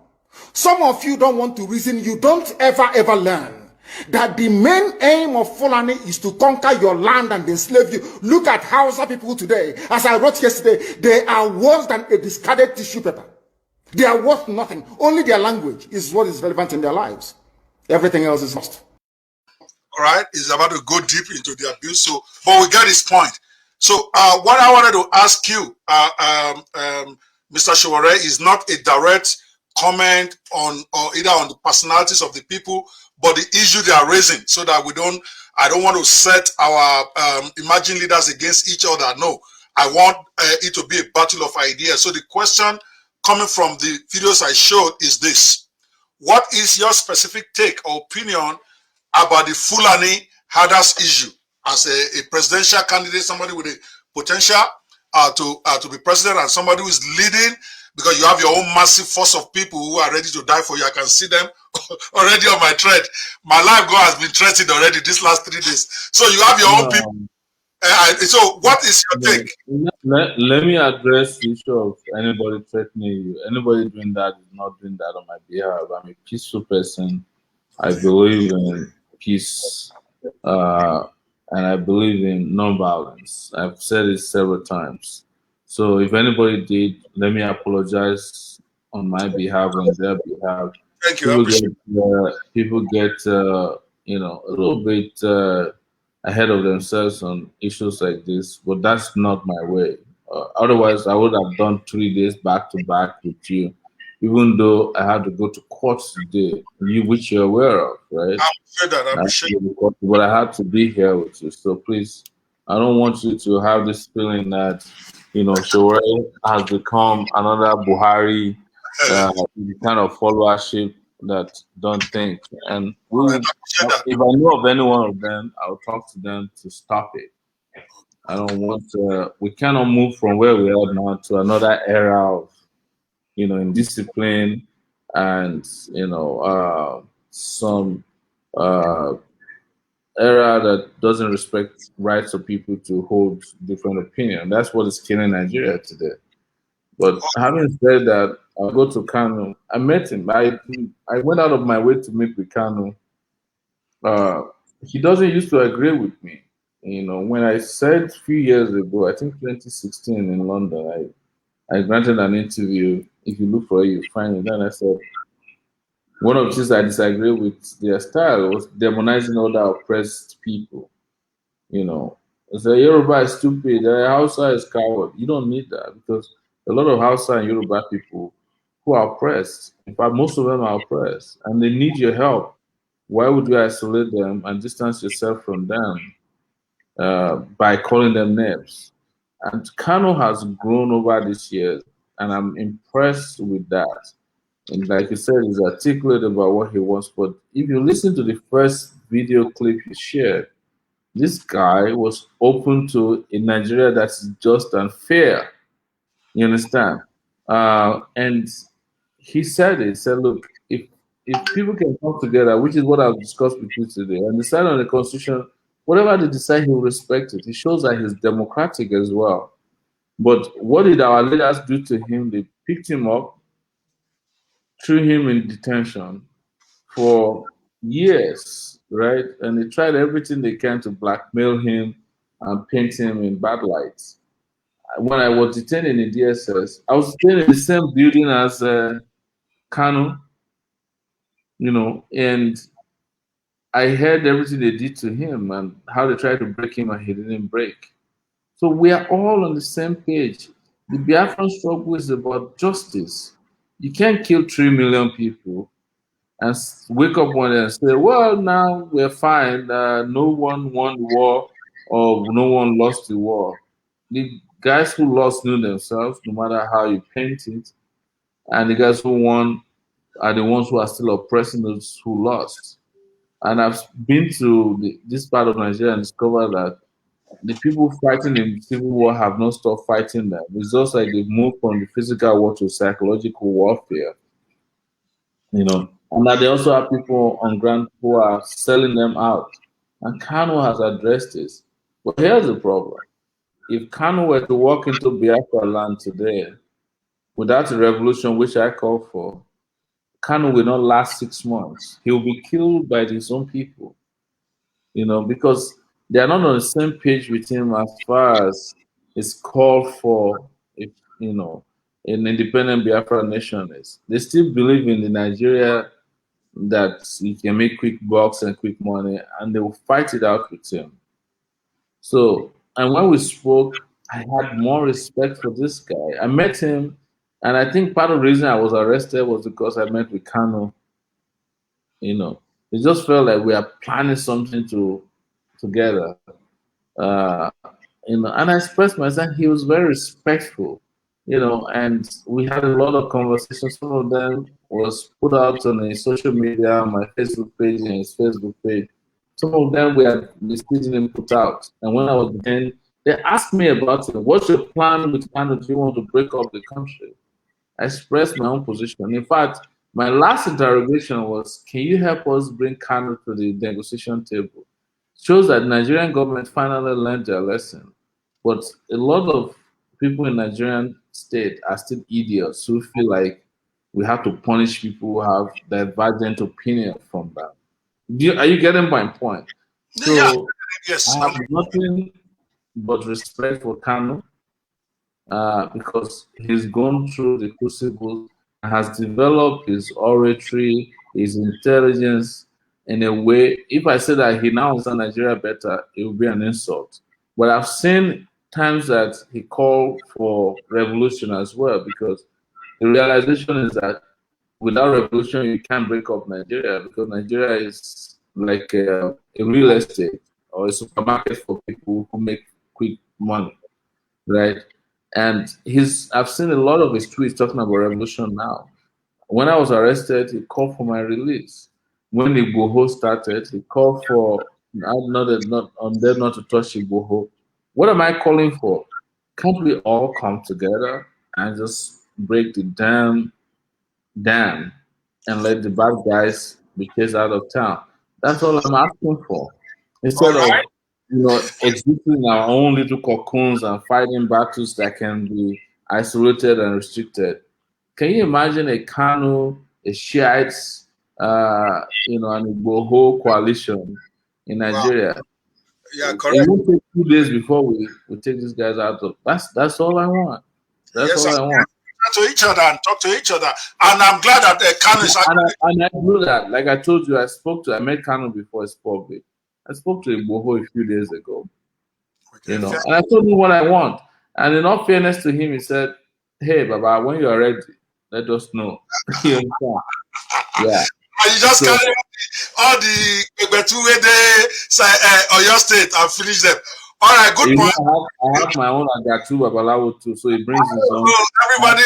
Some of you don't want to reason, you don't ever learn that the main aim of Fulani is to conquer your land and enslave you. Look at Hausa people today. As I wrote yesterday, they are worse than a discarded tissue paper. They are worth nothing. Only their language is what is relevant in their lives. Everything else is lost. All right, he's about to go deep into the abuse. So, but we got his point. So, what I wanted to ask you, Mr. Sowore, is not a direct comment on or either on the personalities of the people, but the issue they are raising, so that I don't want to set our emerging leaders against each other. No, I want it to be a battle of ideas. So the question coming from the videos I showed is this: what is your specific take or opinion about the Fulani herders issue as a presidential candidate, somebody with a potential to be president, and somebody who is leading, because you have your own massive force of people who are ready to die for you. I can see them already on my thread. My life goal has been threatened already these last 3 days. So you have your own people. So what is your take? Let me address the issue of anybody threatening you. Anybody doing that is not doing that on my behalf. I'm a peaceful person. I believe in peace, and I believe in non-violence. I've said it several times. So if anybody did, let me apologize on my behalf, on their behalf. Thank you. People get you know, a little bit ahead of themselves on issues like this, but that's not my way. Otherwise, I would have done 3 days back to back with you, even though I had to go to court today, which you're aware of, right? I'm sure that. I'm sure. But I had to be here with you. So please, I don't want you to have this feeling that, you know, Sowore has become another Buhari kind of followership. that don't think. And if I know of any one of them, I'll talk to them to stop it. I don't want to, we cannot move from where we are now to another era of, indiscipline and, some era that doesn't respect rights of people to hold different opinion. That's what is killing Nigeria today. But having said that, I'll go to Kanu. I met him. I went out of my way to meet with Kanu. He doesn't used to agree with me. When I said a few years ago, I think 2016 in London, I granted an interview. If you look for it, you find it. Then I said, one of the things I disagree with their style was demonizing other oppressed people. It's a Yoruba is stupid, Hausa is coward. You don't need that because a lot of Hausa and Yoruba people who are oppressed, in fact, most of them are oppressed, and they need your help. Why would you isolate them and distance yourself from them by calling them names? And Kano has grown over these years, and I'm impressed with that. And like you said, he's articulate about what he wants. But if you listen to the first video clip he shared, this guy was open to a Nigeria that's just and fair. You understand? And he said it. He said, look, if people can come together, which is what I've discussed with you today, and decide on the constitution, whatever they decide, he will respect it. He shows that he's democratic as well. But what did our leaders do to him? They picked him up, threw him in detention for years, right? And they tried everything they can to blackmail him and paint him in bad lights. When I was detained in the DSS, I was detained in the same building as Kanu, and I heard everything they did to him and how they tried to break him and he didn't break. So we are all on the same page. The Biafran struggle is about justice. You can't kill 3 million people and wake up one day and say, well, now we're fine. No one won the war or no one lost the war. The guys who lost knew themselves, no matter how you paint it. And the guys who won are the ones who are still oppressing those who lost. And I've been to this part of Nigeria and discovered that the people fighting in civil war have not stopped fighting them. It's just like they've moved from the physical war to psychological warfare. And that they also have people on ground who are selling them out. And Kanu has addressed this. But here's the problem. If Kanu were to walk into Biafra land today without a revolution, which I call for, Kanu will not last 6 months. He will be killed by his own people, because they are not on the same page with him as far as his call for, an independent Biafra nation is. They still believe in the Nigeria that he can make quick bucks and quick money, and they will fight it out with him. So, and when we spoke, I had more respect for this guy. I met him, and I think part of the reason I was arrested was because I met with Kanu. It just felt like we are planning something together. And I expressed myself. He was very respectful, and we had a lot of conversations. Some of them was put out on his social media, my Facebook page and his Facebook page. Some of them we didn't put out. And when I was then, they asked me about it. What's your plan with Kanu? Do you want to break up the country? I expressed my own position. In fact, my last interrogation was, can you help us bring Kanu to the negotiation table? It shows that the Nigerian government finally learned their lesson. But a lot of people in Nigerian state are still idiots who feel like we have to punish people who have divergent opinion from them. Are you getting my point? So Yeah. Yes. I have nothing but respect for Kanu because he's gone through the crucible and has developed his oratory, his intelligence in a way. If I say that he now understands Nigeria better, it would be an insult. But I've seen times that he called for revolution as well, because the realization is that without revolution, you can't break up Nigeria, because Nigeria is like a real estate or a supermarket for people who make quick money, right? And I've seen a lot of his tweets talking about revolution now. When I was arrested, he called for my release. When Igboho started, he called for not to touch Igboho. What am I calling for? Can't we all come together and just break the dam and let the bad guys be chased out of town? That's all I'm asking for. Instead of existing in our own little cocoons and fighting battles that can be isolated and restricted. Can you imagine a Kanu, a Shiites, an Igboho coalition in Nigeria? Wow. Yeah, It correct. won't take 2 days before we take these guys out of. That's all I want. That's all I want. To each other and talk to each other, and I'm glad that Kanu is. And I do that. Like I told you, I met Kanu before it's public. I spoke to Igboho a few days ago. Okay, and I told him what I want. And in all fairness to him, he said, "Hey, Baba, when you are ready, let us know." Yeah. And you just carry all the Oyo State and finish them. All right, good point. I have my own Agatu Babalawo too, so he brings his own. Everybody.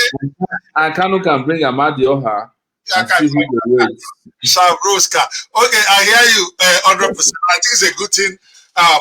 And Kanu can bring Amadi Oha. Okay, I hear you 100%. I think it's a good thing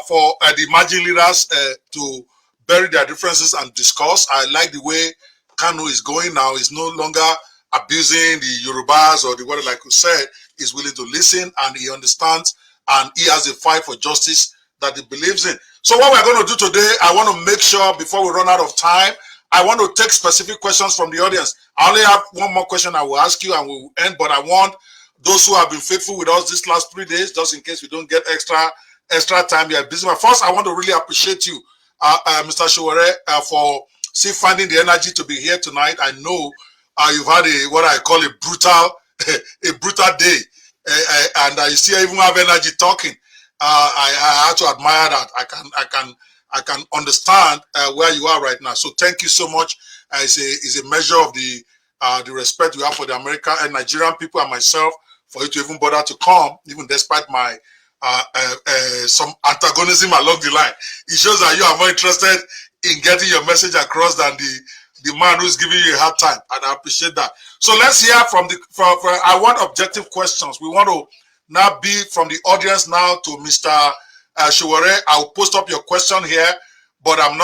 for the emerging leaders to bury their differences and discuss. I like the way Kanu is going now. He's no longer abusing the Yorubas or the word, like you said. He's willing to listen and he understands and he has a fight for justice that he believes in. So what we're going to do today, I want to make sure before we run out of time, I want to take specific questions from the audience. I only have one more question I will ask you and we'll end, but I want those who have been faithful with us these last 3 days, just in case we don't get extra time. You're busy. But first, I want to really appreciate you, Mr. Sowore, for finding the energy to be here tonight. I know you've had what I call a brutal day, and you still even have energy talking. I have to admire that. I can understand where you are right now. So thank you so much. It's a measure of the respect we have for the American and Nigerian people and myself for you to even bother to come, even despite my some antagonism along the line. It shows that you are more interested in getting your message across than the man who's giving you a hard time, and I appreciate that. So let's hear from I want objective questions. We want to now be from the audience now to Mr. Sowore. I'll post up your question here, but I'm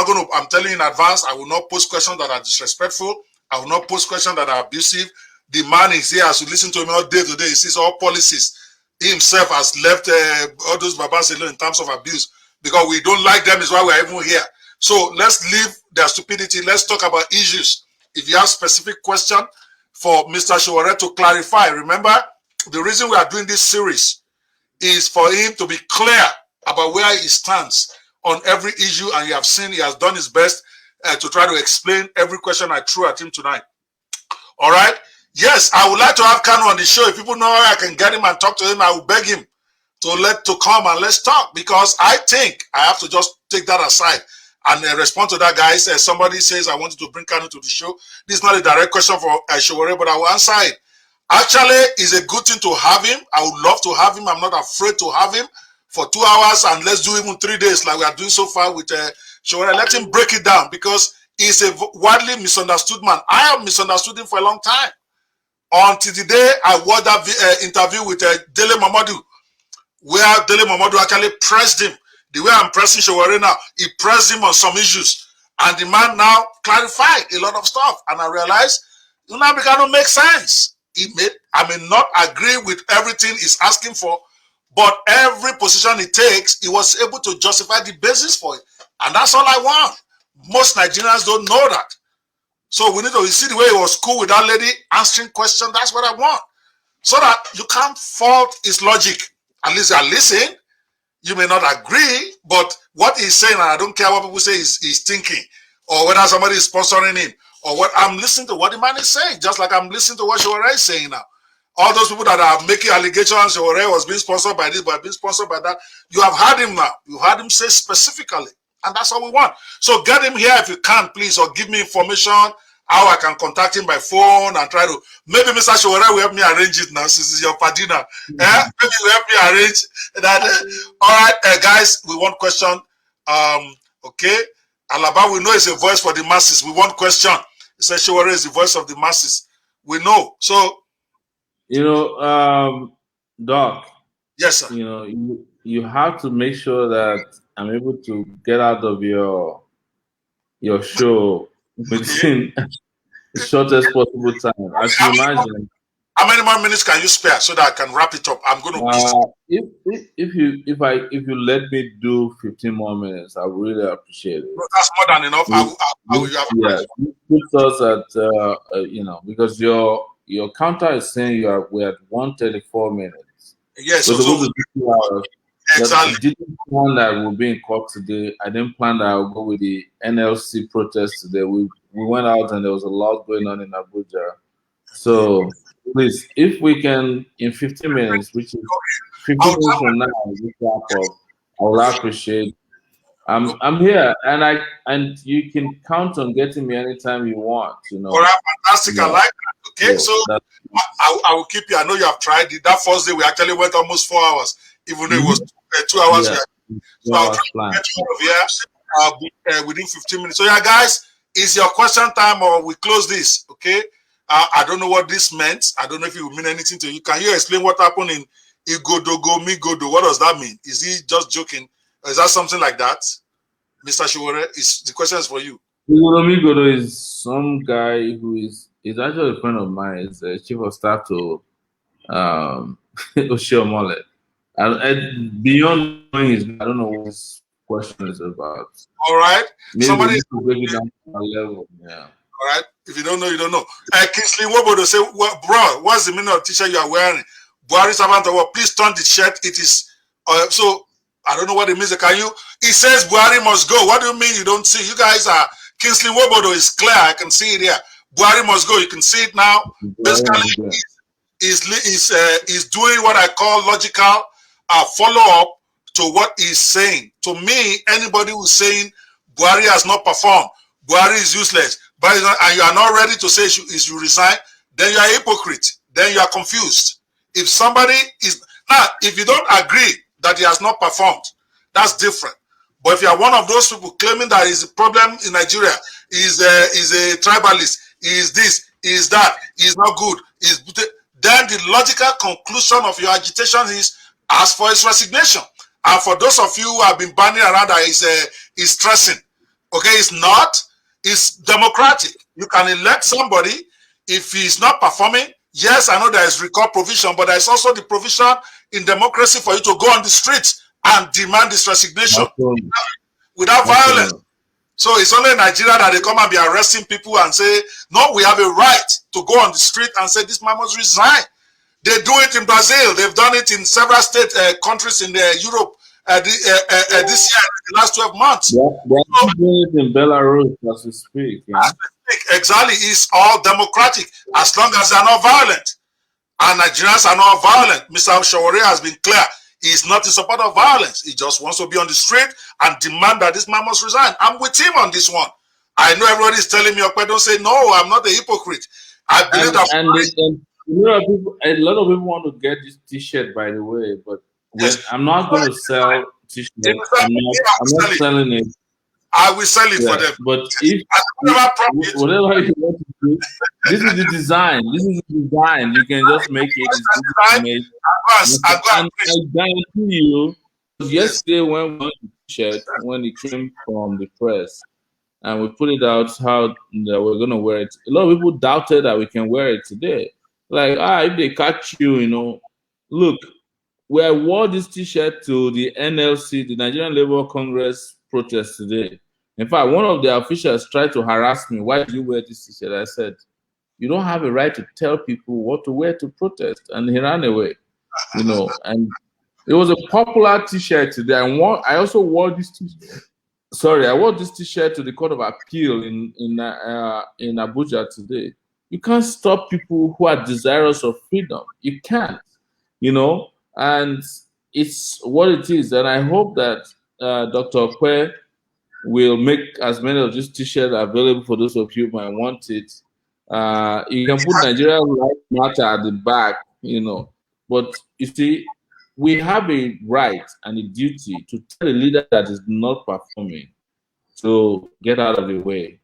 telling you in advance, I will not post questions that are disrespectful. I will not post questions that are abusive. The man is here, as you listen to him all day today, he sees all policies. He himself has left all those babas alone in terms of abuse because we don't like them is why we're even here. So let's leave their stupidity. Let's talk about issues. If you have specific question for Mr. Sowore to clarify, remember, the reason we are doing this series is for him to be clear about where he stands on every issue, and you have seen he has done his best to try to explain every question I threw at him tonight. All right? Yes, I would like to have Kanu on the show. If people know how I can get him and talk to him, I will beg him to come and let's talk, because I think I have to just take that aside and respond to that, guys. Somebody says I wanted to bring Kanu to the show. This is not a direct question for Sowore, but I will answer it. Actually, it's a good thing to have him. I would love to have him. I'm not afraid to have him for 2 hours, and let's do even 3 days like we are doing so far with Sowore. Let him break it down, because he's a widely misunderstood man. I have misunderstood him for a long time. Until the day I watched that interview with Dele Momodu, where Dele Momodu actually pressed him. The way I'm pressing Sowore now, he pressed him on some issues. And the man now clarified a lot of stuff. And I realized, now it cannot make sense. I may not agree with everything he's asking for, but every position he takes, he was able to justify the basis for it. And that's all I want. Most Nigerians don't know that. So we need to see the way he was cool with that lady answering questions. That's what I want. So that you can't fault his logic. At least I listen. You may not agree, but what he's saying, and I don't care what people say he's thinking, or whether somebody is sponsoring him, or what, I'm listening to what the man is saying, just like I'm listening to what Sowore is saying now. All those people that are making allegations, Sowore was being sponsored by this, but being sponsored by that, you have heard him now. You heard him say specifically, and that's all we want. So get him here if you can, please, or give me information how I can contact him by phone and try to, maybe Mr. Sowore will help me arrange it now, since it's your party now. Maybe you help me arrange that. All right, guys, we want question. Okay, Alaba, we know it's a voice for the masses. We want question. It says Sowore is the voice of the masses. We know. So You know, Doc. Yes, sir. You know, you have to make sure that I'm able to get out of your show within the shortest possible time. As you imagine, How many more minutes can you spare so that I can wrap it up? I'm going to if you let me do 15 more minutes, I would really appreciate it. That's more than enough. I will have yeah, it puts us at you know, because your counter is saying we're at 134 minutes. Yes, we're so supposed to do 2 hours. exactly. I didn't plan that we'll be in court today. I didn't plan that I'll go with the NLC protest today. We went out and there was a lot going on in Abuja. So please, if we can, in 15 minutes, which is 15 minutes from now, we wrap up, I will appreciate. I'm here, and you can count on getting me anytime you want. You know. All right, fantastic. Yeah. I like that. Okay, so I will keep you. I know you have tried it. That first day we actually went almost 4 hours, even though it was 2 hours. Yeah. So I'll try to get you out of here within 15 minutes. So yeah, guys, is your question time or we close this? Okay. I don't know what this meant. I don't know if it will mean anything to you. Can you explain what happened in Igodogo Migodo? What does that mean? Is he just joking? Or is that something like that? Mr. Sowore, the question is for you. Migodo is some guy who is actually a friend of mine. He's the chief of staff to Omoyele. And beyond knowing his, I don't know what this question is about. All right. Maybe Somebody to break it down to a level. Yeah. All right. If you don't know, you don't know. Kingsley Wobodo say, well, bro, what's the meaning of t-shirt you are wearing? Buhari servant of what? Please turn the shirt. It is so I don't know what it means. Can you? It says Buhari must go. What do you mean you don't see? You guys are Kingsley Wobodo is clear. I can see it here. Buhari must go. You can see it now. Basically, is doing what I call logical follow-up to what he's saying. To me, anybody who's saying Buhari has not performed, Buhari is useless, and you are not ready to say you resign, then you are a hypocrite. Then you are confused. If somebody is now, if you don't agree that he has not performed, that's different. But if you are one of those people claiming that is a problem in Nigeria, is a tribalist, is this, is that, is not good, then the logical conclusion of your agitation is ask for his resignation. And for those of you who have been banding around that is stressing, okay, it's not. It's democratic. You can elect somebody if he's not performing. Yes, I know there is recall provision, but there's also the provision in democracy for you to go on the streets and demand this resignation without violence. So it's only in Nigeria that they come and be arresting people and say, no, we have a right to go on the street and say this man must resign. They do it in Brazil. They've done it in several countries in Europe this year, the last 12 months. Yeah, they're doing it in Belarus as we speak. Yeah? As we speak, exactly. It's all democratic as long as they're not violent. And Nigerians are not violent. Mr. Sowore has been clear. He's not in support of violence. He just wants to be on the street and demand that this man must resign. I'm with him on this one. I know everybody is telling me, okay, don't say, no, I'm not a hypocrite. I believe that. A lot of people want to get this t-shirt, by the way, but I'm not going to sell t-shirts. I'm not selling it. I will sell it for them. But if whatever you want to do, this is the design. This is the design. You can just make it. I guarantee you, yesterday when we got the t-shirt, when it came from the press, and we put it out how we're going to wear it, a lot of people doubted that we can wear it today. Like, if they catch you, look, I wore this t-shirt to the NLC, the Nigerian Labour Congress protest today. In fact, one of the officials tried to harass me. Why do you wear this t-shirt? I said, you don't have a right to tell people what to wear to protest. And he ran away, and it was a popular t-shirt today. I also wore this t-shirt. I wore this t-shirt to the Court of Appeal in Abuja today. You can't stop people who are desirous of freedom. You can't, and it's what it is. And I hope that Dr. Okwe will make as many of these t-shirts available for those of you who might want it. You can put Nigeria Life Matter at the back, But you see, we have a right and a duty to tell a leader that is not performing to get out of the way.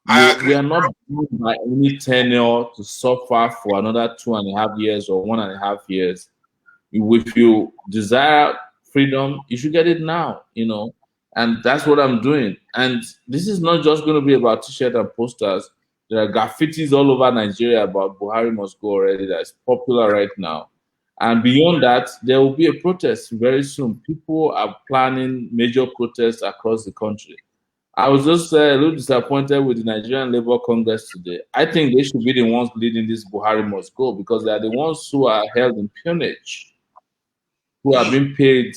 I agree. We are not bound by any tenure to suffer for another 2.5 years or 1.5 years. If you desire freedom, you should get it now, and that's what I'm doing. And this is not just going to be about t-shirt and posters. There are graffitis all over Nigeria about Buhari must go already. That's popular right now. And beyond that, there will be a protest very soon. People are planning major protests across the country. I was just a little disappointed with the Nigerian Labour Congress today. I think they should be the ones leading this Buhari must go, because they are the ones who are held in peonage, who are being paid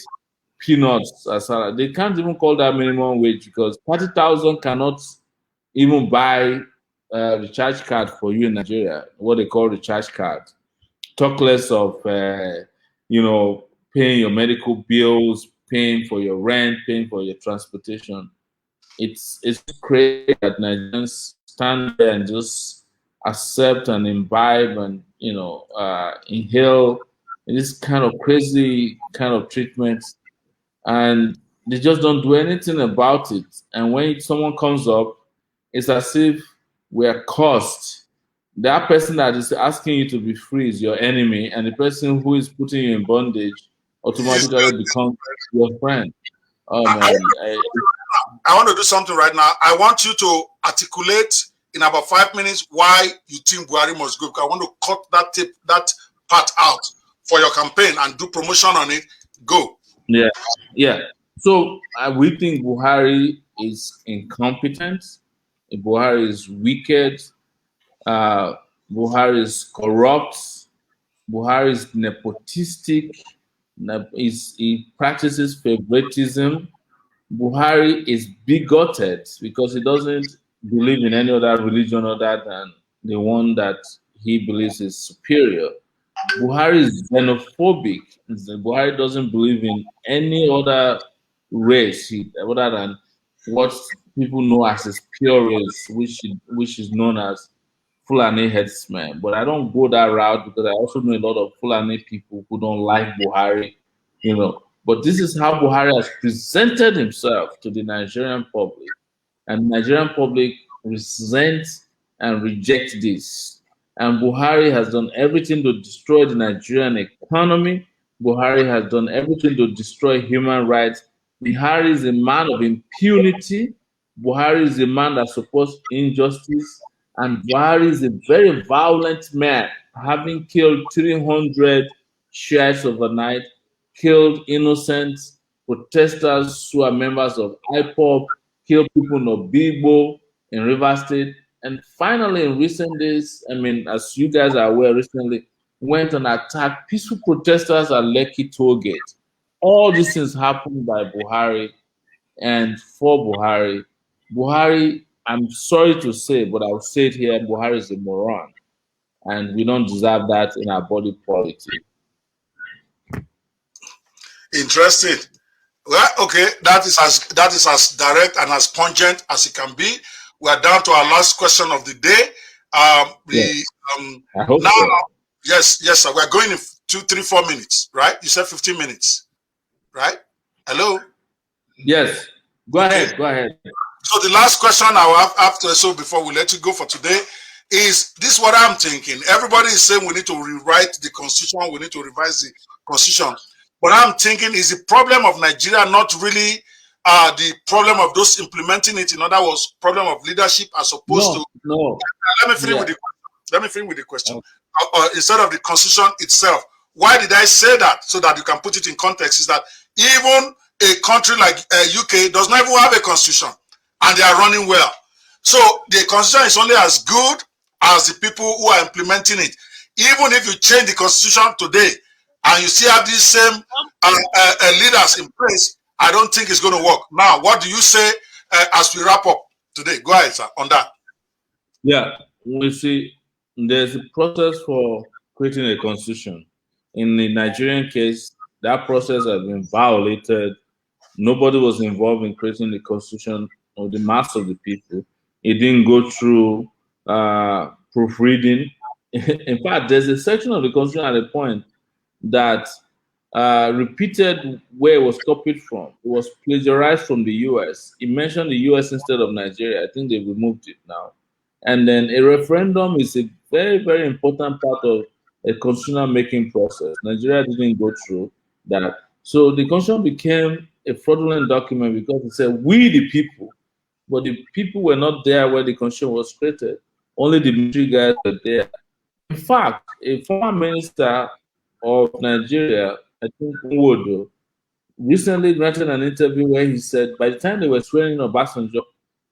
peanuts as salary. They can't even call that minimum wage, because 30,000 cannot even buy a recharge card for you in Nigeria, what they call recharge card. Talk less of, paying your medical bills, paying for your rent, paying for your transportation. It's crazy that Nigerians stand there and just accept and imbibe and, inhale this kind of crazy kind of treatment, and they just don't do anything about it. And when someone comes up, it's as if we're cursed. That person that is asking you to be free is your enemy, and the person who is putting you in bondage automatically becomes your friend. Oh man, I want to do something right now. I want you to articulate in about 5 minutes why you think Buhari must go. Because I want to cut that part out for your campaign and do promotion on it. Go. Yeah. So we think Buhari is incompetent. Buhari is wicked. Buhari is corrupt. Buhari is nepotistic. He practices favoritism. Buhari is bigoted because he doesn't believe in any other religion other than the one that he believes is superior. Buhari is xenophobic. Buhari doesn't believe in any other race other than what people know as his pure race, which is known as Fulani headsmen. But I don't go that route, because I also know a lot of Fulani people who don't like Buhari, But this is how Buhari has presented himself to the Nigerian public, and the Nigerian public resents and rejects this. And Buhari has done everything to destroy the Nigerian economy. Buhari has done everything to destroy human rights. Buhari is a man of impunity. Buhari is a man that supports injustice. And Buhari is a very violent man, having killed 300 Shiites overnight, killed innocent protesters who are members of IPOB, killed people in Obigbo, in Rivers State. And finally, in recent days, as you guys are aware, recently went and attacked peaceful protesters at Lekki toll gate. All these things happened by Buhari and for Buhari. Buhari, I'm sorry to say, but I'll say it here, Buhari is a moron. And we don't deserve that in our body politic. Interesting. Well, okay, that is as direct and as pungent as it can be. We are down to our last question of the day. I hope now, so. Yes, sir. We're going in 2, 3, 4 minutes, right? You said 15 minutes, right? Hello? Yes. Go ahead. So the last question I will have after, so before we let you go for today, is this what I'm thinking. Everybody is saying we need to rewrite the constitution, we need to revise the constitution. But I'm thinking, is the problem of Nigeria not really the problem of those implementing it? In other words, problem of leadership as opposed to. No. Let me finish with the question. Instead of the constitution itself, why did I say that? So that you can put it in context, is that even a country like UK does not even have a constitution, and they are running well. So the constitution is only as good as the people who are implementing it. Even if you change the constitution today and you still have these same leaders in place, I don't think it's going to work. Now, what do you say as we wrap up today? Go ahead, sir, on that. Yeah, we see there's a process for creating a constitution. In the Nigerian case, that process has been violated. Nobody was involved in creating the constitution of the mass of the people. It didn't go through proofreading. In fact, there's a section of the constitution at a point that repeated where it was copied from. It was plagiarized from the US. It mentioned the US instead of Nigeria. I think they removed it now. And then a referendum is a very, very important part of a constitutional making process. Nigeria didn't go through that. So the constitution became a fraudulent document because it said, we the people, but the people were not there when the constitution was created. Only the military guys were there. In fact, a former minister of Nigeria, I think Banwo, recently granted an interview where he said by the time they were swearing in Obasanjo,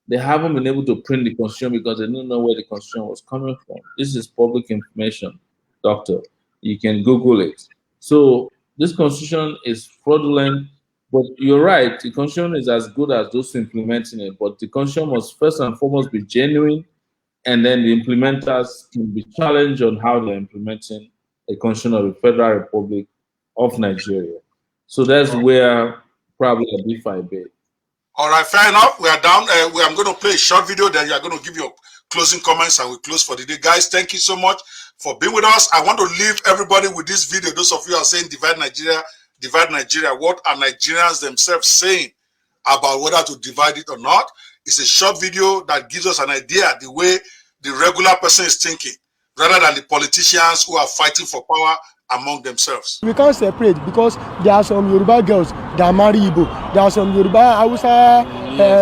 they haven't been able to print the constitution because they didn't know where the constitution was coming from. This is public information, doctor. You can Google it. So this constitution is fraudulent, but you're right. The constitution is as good as those implementing it, but the constitution must first and foremost be genuine, and then the implementers can be challenged on how they're implementing a constitution of the Federal Republic of Nigeria. So that's where probably a differ bit. All right, fair enough. We are down. I'm going to play a short video, then you are going to give your closing comments, and we close for the day. Guys, thank you so much for being with us. I want to leave everybody with this video. Those of you who are saying divide Nigeria, divide Nigeria. What are Nigerians themselves saying about whether to divide it or not? It's a short video that gives us an idea the way the regular person is thinking, rather than the politicians who are fighting for power among themselves. We can't separate because there are some Yoruba girls that marry Igbo. There are some Yoruba Hausa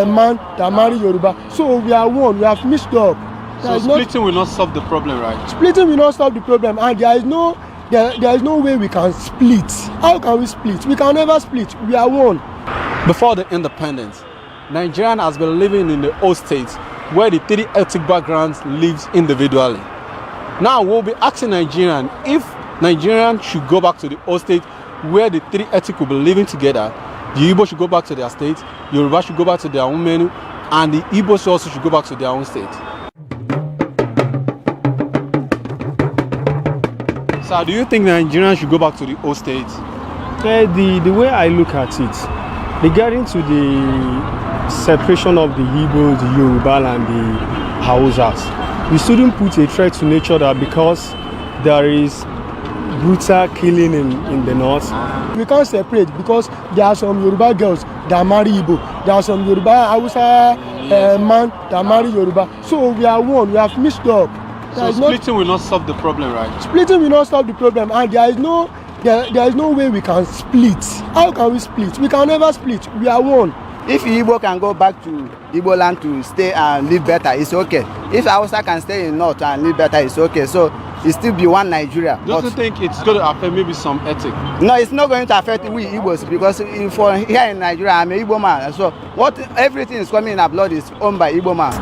man that marry Yoruba. So we are one. We have mixed up. So splitting will not solve the problem, right? Splitting will not solve the problem, and there is no way we can split. How can we split? We can never split. We are one. Before the independence, Nigerian has been living in the old states where the three ethnic backgrounds lives individually. Now we'll be asking Nigerian if Nigerians should go back to the old state where the three ethnic will be living together. The Igbo should go back to their state, Yoruba should go back to their own menu, and the Igbos also should go back to their own state. So do you think Nigerians should go back to the old state? The way I look at it, regarding to the separation of the Igbo, the Yoruba, and the Hausas, we shouldn't put a threat to nature that because there is brutal killing in the north. We can't separate because there are some Yoruba girls that marry Igbo. There are some Yoruba Hausa man that marry Yoruba. So we are one. We have mixed up. So splitting will not solve the problem, right? Splitting will not solve the problem, and there is no way we can split. How can we split? We can never split. We are one. If Igbo can go back to Igbo land to stay and live better, it's okay. If Hausa can stay in north and live better, it's okay. So it still be one Nigeria. Don't you think it's going to affect maybe some ethic? No, it's not going to affect we Igbos because for here in Nigeria, I'm an Igbo man. So everything is coming in our blood is owned by Igbo man.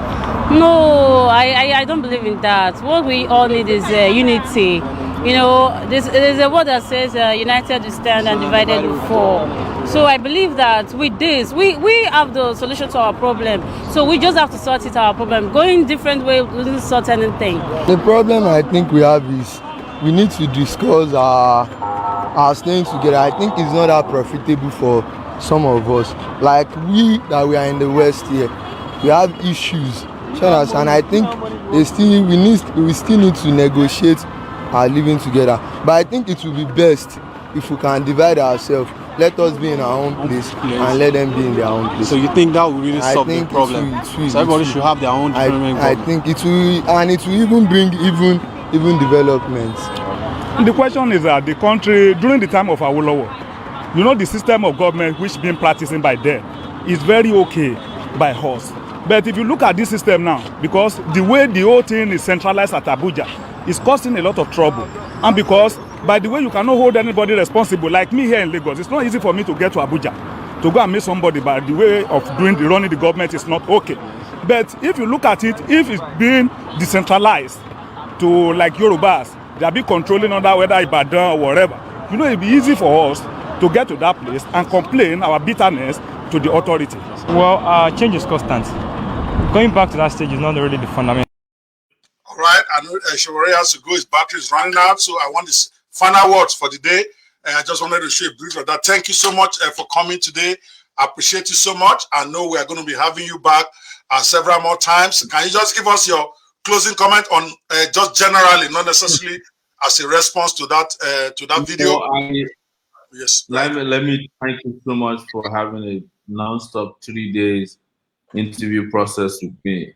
No, I don't believe in that. What we all need is unity. You know, there's a word that says united we stand and divided we fall. So I believe that with this, we have the solution to our problem. So we just have to sort it our problem. Going different way doesn't sort anything. The problem I think we have is we need to discuss our staying together. I think it's not that profitable for some of us. Like we are in the West here, we have issues. And I think we still need to negotiate our living together. But I think it will be best if we can divide ourselves. Let us be in our own place and let them be in their own place. So you think that will really solve the problem? So everybody should have their own development. I think it will, and it will even bring even development. The question is that the country during the time of Awolowo, you know, the system of government which been practicing by them is very okay by us. But if you look at this system now, because the way the whole thing is centralized at Abuja, it's causing a lot of trouble. And because by the way you cannot hold anybody responsible, like me here in Lagos, it's not easy for me to get to Abuja to go and meet somebody, but the way of running the government is not okay. But if you look at it, if it's being decentralized to like Yorubas, they'll be controlling under whether Ibadan or whatever, you know, it'll be easy for us to get to that place and complain our bitterness to the authority. Well, change is constant. Going back to that stage is not really the fundamental. All right, I know Sowore has to go. His battery is running out, so I want his final words for the day. I just wanted to share a brief of that. Thank you so much for coming today. I appreciate you so much. I know we are going to be having you back several more times. Can you just give us your closing comment on just generally, not necessarily as a response to that video? Yes. Let me thank you so much for having a non-stop 3 days interview process with me.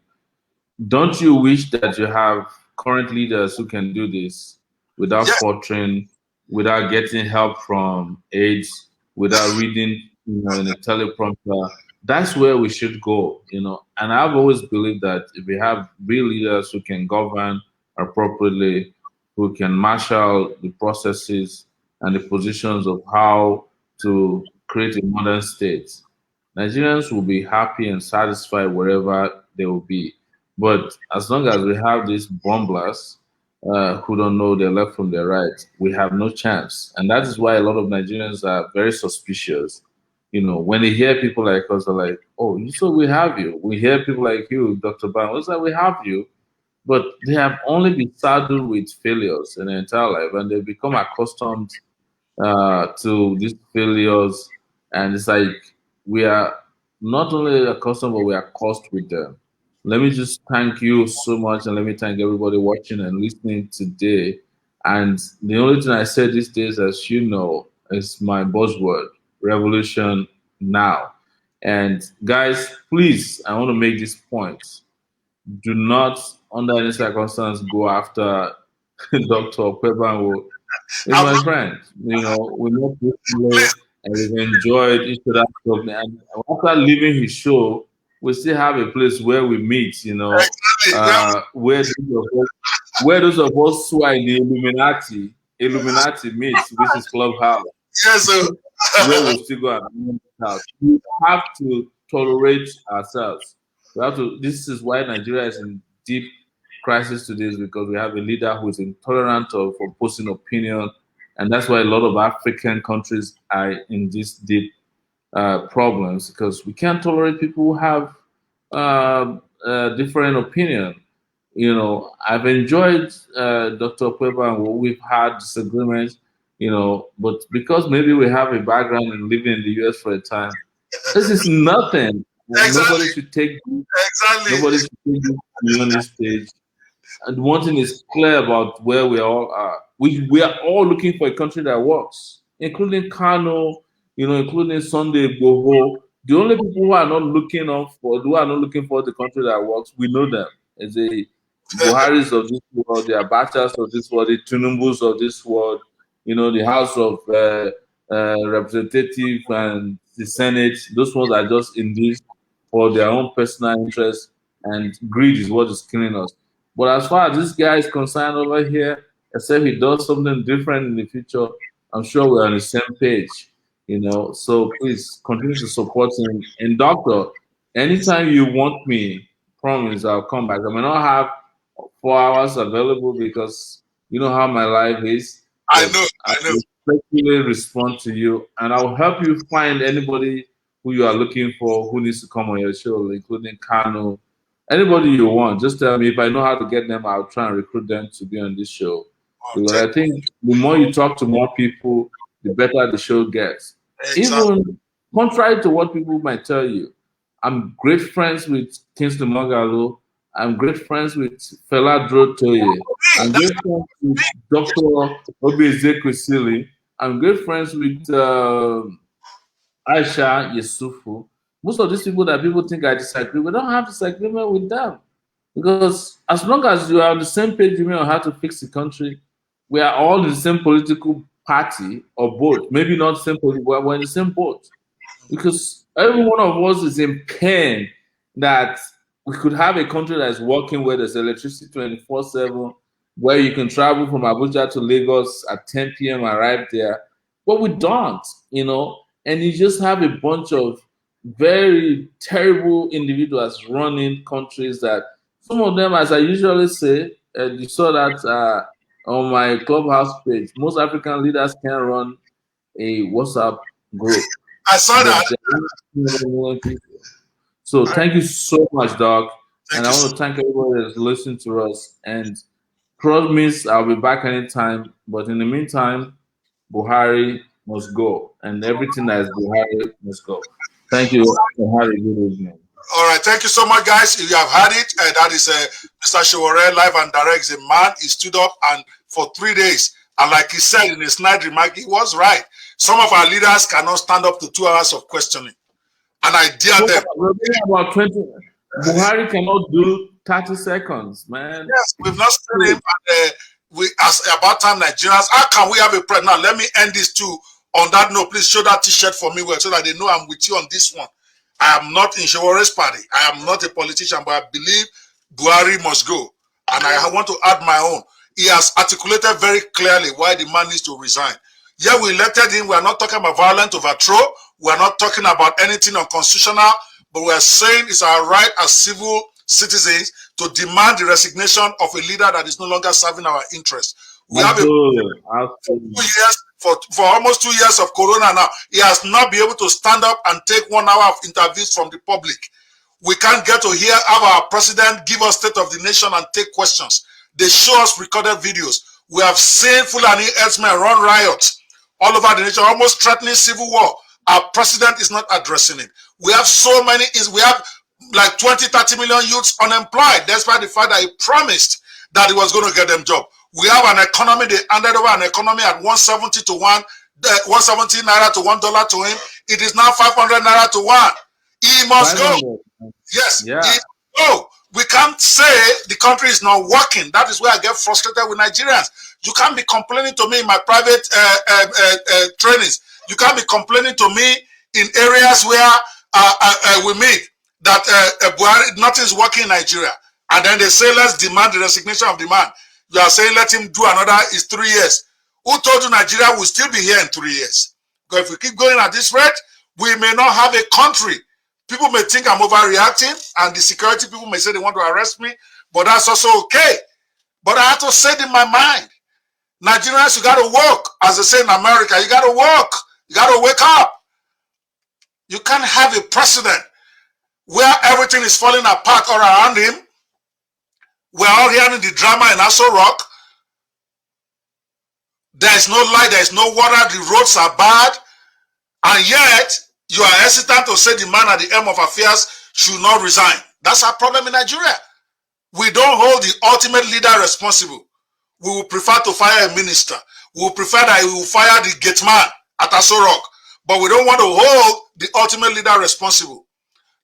don't you wish that you have current leaders who can do this without faltering, without getting help from aides, without reading, in a teleprompter? That's where we should go, And I've always believed that if we have real leaders who can govern appropriately, who can marshal the processes and the positions of how to create a modern state, Nigerians will be happy and satisfied wherever they will be. But as long as we have these bumblers who don't know their left from their right, we have no chance. And that is why a lot of Nigerians are very suspicious. When they hear people like us, they're like, oh, so we have you. We hear people like you, Dr. Banwo, it's like we have you. But they have only been saddled with failures in their entire life, and they become accustomed to these failures. And it's like we are not only accustomed, but we are cursed with them. Let me just thank you so much, and let me thank everybody watching and listening today. And the only thing I say these days, as you know, is my buzzword: revolution now. And guys, please, I want to make this point. Do not, under any circumstance, go after Dr. Banwo. He's my friend. We know people and we've enjoyed each other's company. And after leaving his show, we still have a place where we meet, where those of us who are in the Illuminati meets, which is Clubhouse. Yes, sir. Where we still go and house. We have to tolerate ourselves. This is why Nigeria is in deep crisis today, is because we have a leader who is intolerant of opposing opinion, and that's why a lot of African countries are in these deep problems, because we can't tolerate people who have different opinion. I've enjoyed Dr. Kweba, and we've had disagreements, but because maybe we have a background in living in the US for a time, this is nothing. Exactly. Nobody should take this on this stage. And one thing is clear about where we all are. We are all looking for a country that works, including Kano, including Sunday Igboho. The only people who are not looking for the country that works, we know them. It's the Buharis of this world, the Abachas of this world, the Tinumbus of this world, the House of Representatives and the Senate. Those ones are just in this for their own personal interest, and greed is what is killing us. But as far as this guy is concerned over here, except he does something different in the future, I'm sure we're on the same page, So please continue to support him. And doctor, anytime you want me, promise I'll come back. I may not have 4 hours available because you know how my life is. I know. I'll especially respond to you, and I'll help you find anybody who you are looking for who needs to come on your show, including Kano. Anybody you want, just tell me. If I know how to get them, I'll try and recruit them to be on this show. Because I think the more you talk to more people, the better the show gets. Exactly. Even contrary to what people might tell you, I'm great friends with Kingsley Moghalu. I'm great friends with Fela Drotoye. I'm great friends with Dr. Obieze-Kwesili. I'm great friends with Aisha Yesufu. Most of these people that people think I disagree, we don't have disagreement with them. Because as long as you are on the same page with me on how to fix the country, we are all in the same political party or boat. Maybe not the same political, but we're in the same boat. Because every one of us is in pain that we could have a country that is working where there's electricity 24/7, where you can travel from Abuja to Lagos at 10 p.m. arrive there. But we don't, and you just have a bunch of very terrible individuals running countries that some of them, as I usually say, you saw that on my Clubhouse page, most African leaders can run a WhatsApp group. I saw that. So thank you so much, Doc. And I want to thank everybody that's listening to us. And promise I'll be back anytime. But in the meantime, Buhari must go. And everything that is Buhari must go. Thank you. Buhari, good evening. All right. Thank you so much, guys. You have heard it. That is Mr. Sowore, live and direct. He's a man. He stood up and for 3 days. And like he said in his night remark, he was right. Some of our leaders cannot stand up to 2 hours of questioning. And I dare them. About Buhari cannot do 30 seconds, man. Yes, we've not seen him. And, we as about time Nigerians. How can we have a president? Now, let me end this too. On that note, please show that T-shirt for me well, so that they know I'm with you on this one. I am not in Sowore's party. I am not a politician, but I believe Buhari must go. And I want to add my own. He has articulated very clearly why the man needs to resign. Yeah, we elected him. We are not talking about violent overthrow. We are not talking about anything unconstitutional, but we are saying it's our right as civil citizens to demand the resignation of a leader that is no longer serving our interests. We have 2 years, for almost 2 years of Corona now. He has not been able to stand up and take 1 hour of interviews from the public. We can't get to hear our president give us state of the nation and take questions. They show us recorded videos. We have seen Fulani herdsmen run riots all over the nation, almost threatening civil war. Our president is not addressing it. We have so many, we have like 20, 30 million youths unemployed, despite the fact that he promised that he was going to get them job. We have an economy, they handed over an economy at 170 to 1, 170 naira to $1 to him. It is now 500 naira to 1. He must go. Yes, yeah. Oh, we can't say the country is not working. That is where I get frustrated with Nigerians. You can't be complaining to me in my private trainings. You can't be complaining to me in areas where we meet that nothing's working in Nigeria. And then they say, let's demand the resignation of the man. You are saying, let him do another, it's 3 years. Who told you Nigeria will still be here in 3 years? Because if we keep going at this rate, we may not have a country. People may think I'm overreacting, and the security people may say they want to arrest me, but that's also okay. But I have to say it in my mind. Nigerians, you got to work. As they say in America, you got to work. You got to wake up. You can't have a president where everything is falling apart all around him. We're all hearing the drama in Aso Rock. There is no light, there is no water, the roads are bad, and yet you are hesitant to say the man at the helm of affairs should not resign. That's our problem in Nigeria. We don't hold the ultimate leader responsible. We will prefer to fire a minister. We will prefer that he will fire the gate man at Aso Rock. But we don't want to hold the ultimate leader responsible.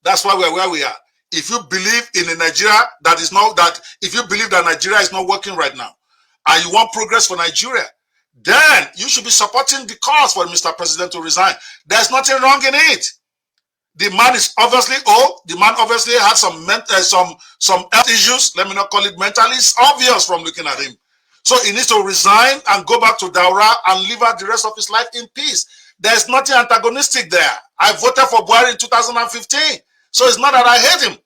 That's why we're where we are. If you believe in a Nigeria that is not that, if you believe that Nigeria is not working right now, and you want progress for Nigeria, then you should be supporting the cause for Mr. President to resign. There's nothing wrong in it. The man is obviously old. The man obviously has some health issues. Let me not call it mental. It's obvious from looking at him. So he needs to resign and go back to Daura and live out the rest of his life in peace. There's nothing antagonistic there. I voted for Buhari in 2015. So it's not that I hate him.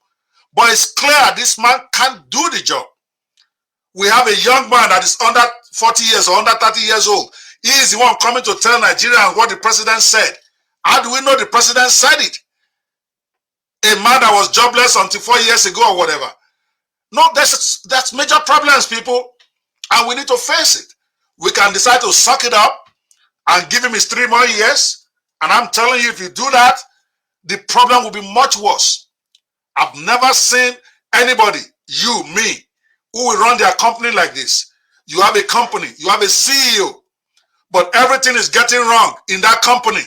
But it's clear this man can't do the job. We have a young man that is under 40 years or under 30 years old. He is the one coming to tell Nigerians what the president said. How do we know the president said it? A man that was jobless until 4 years ago or whatever. No, that's major problems, people. And we need to face it. We can decide to suck it up and give him his 3 more years. And I'm telling you, if you do that, the problem will be much worse. I've never seen anybody, you, me, who will run their company like this. You have a company, you have a CEO, but everything is getting wrong in that company.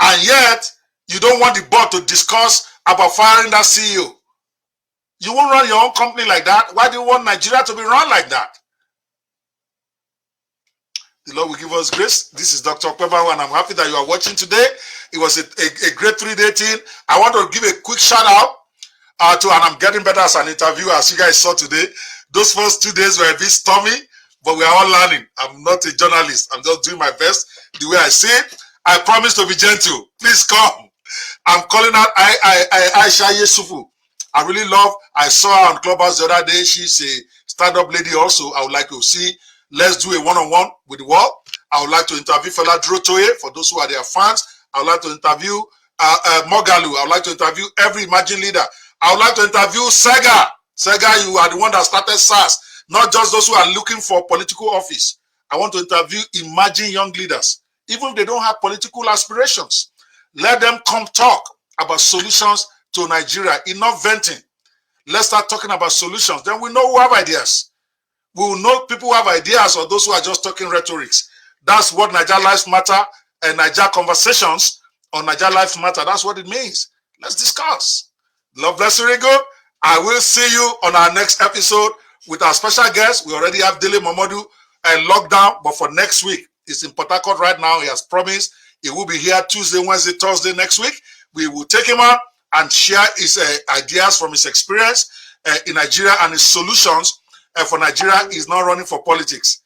And yet, you don't want the board to discuss about firing that CEO. You won't run your own company like that. Why do you want Nigeria to be run like that? The Lord will give us grace. This is Dr. Banwo, and I'm happy that you are watching today. It was a great 3-day thing. I want to give a quick shout out and I'm getting better as an interviewer, as you guys saw today. Those first 2 days were a bit stormy, but we are all learning. I'm not a journalist. I'm just doing my best the way I say it. I promise to be gentle. Please come. I'm calling out Aisha Yesufu. I really love, I saw her on Clubhouse the other day. She's a stand-up lady also. I would like to see, let's do a one-on-one with the world. I would like to interview Fela Durotoye for those who are their fans. I would like to interview Mogalu. I would like to interview every emerging leader. I would like to interview Sega. Sega, you are the one that started SARS, not just those who are looking for political office. I want to interview emerging young leaders, even if they don't have political aspirations. Let them come talk about solutions to Nigeria. Enough venting. Let's start talking about solutions. Then we know who have ideas. We will know people who have ideas or those who are just talking rhetorics. That's what Nigeria Lives Matter and Nigeria Conversations on Nigeria Lives Matter. That's what it means. Let's discuss. Love bless you, good. I will see you on our next episode with our special guest. We already have Dele Momodu locked down, but for next week, it's in Port Harcourt right now. He has promised he will be here Tuesday, Wednesday, Thursday next week. We will take him out and share his ideas from his experience in Nigeria and his solutions for Nigeria. He's not running for politics,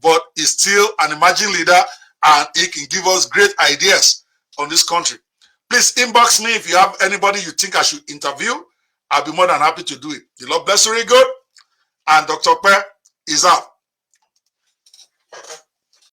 but he's still an emerging leader, and he can give us great ideas on this country. Please inbox me if you have anybody you think I should interview. I'll be more than happy to do it. The Lord bless you, good. And Dr. Pe is out.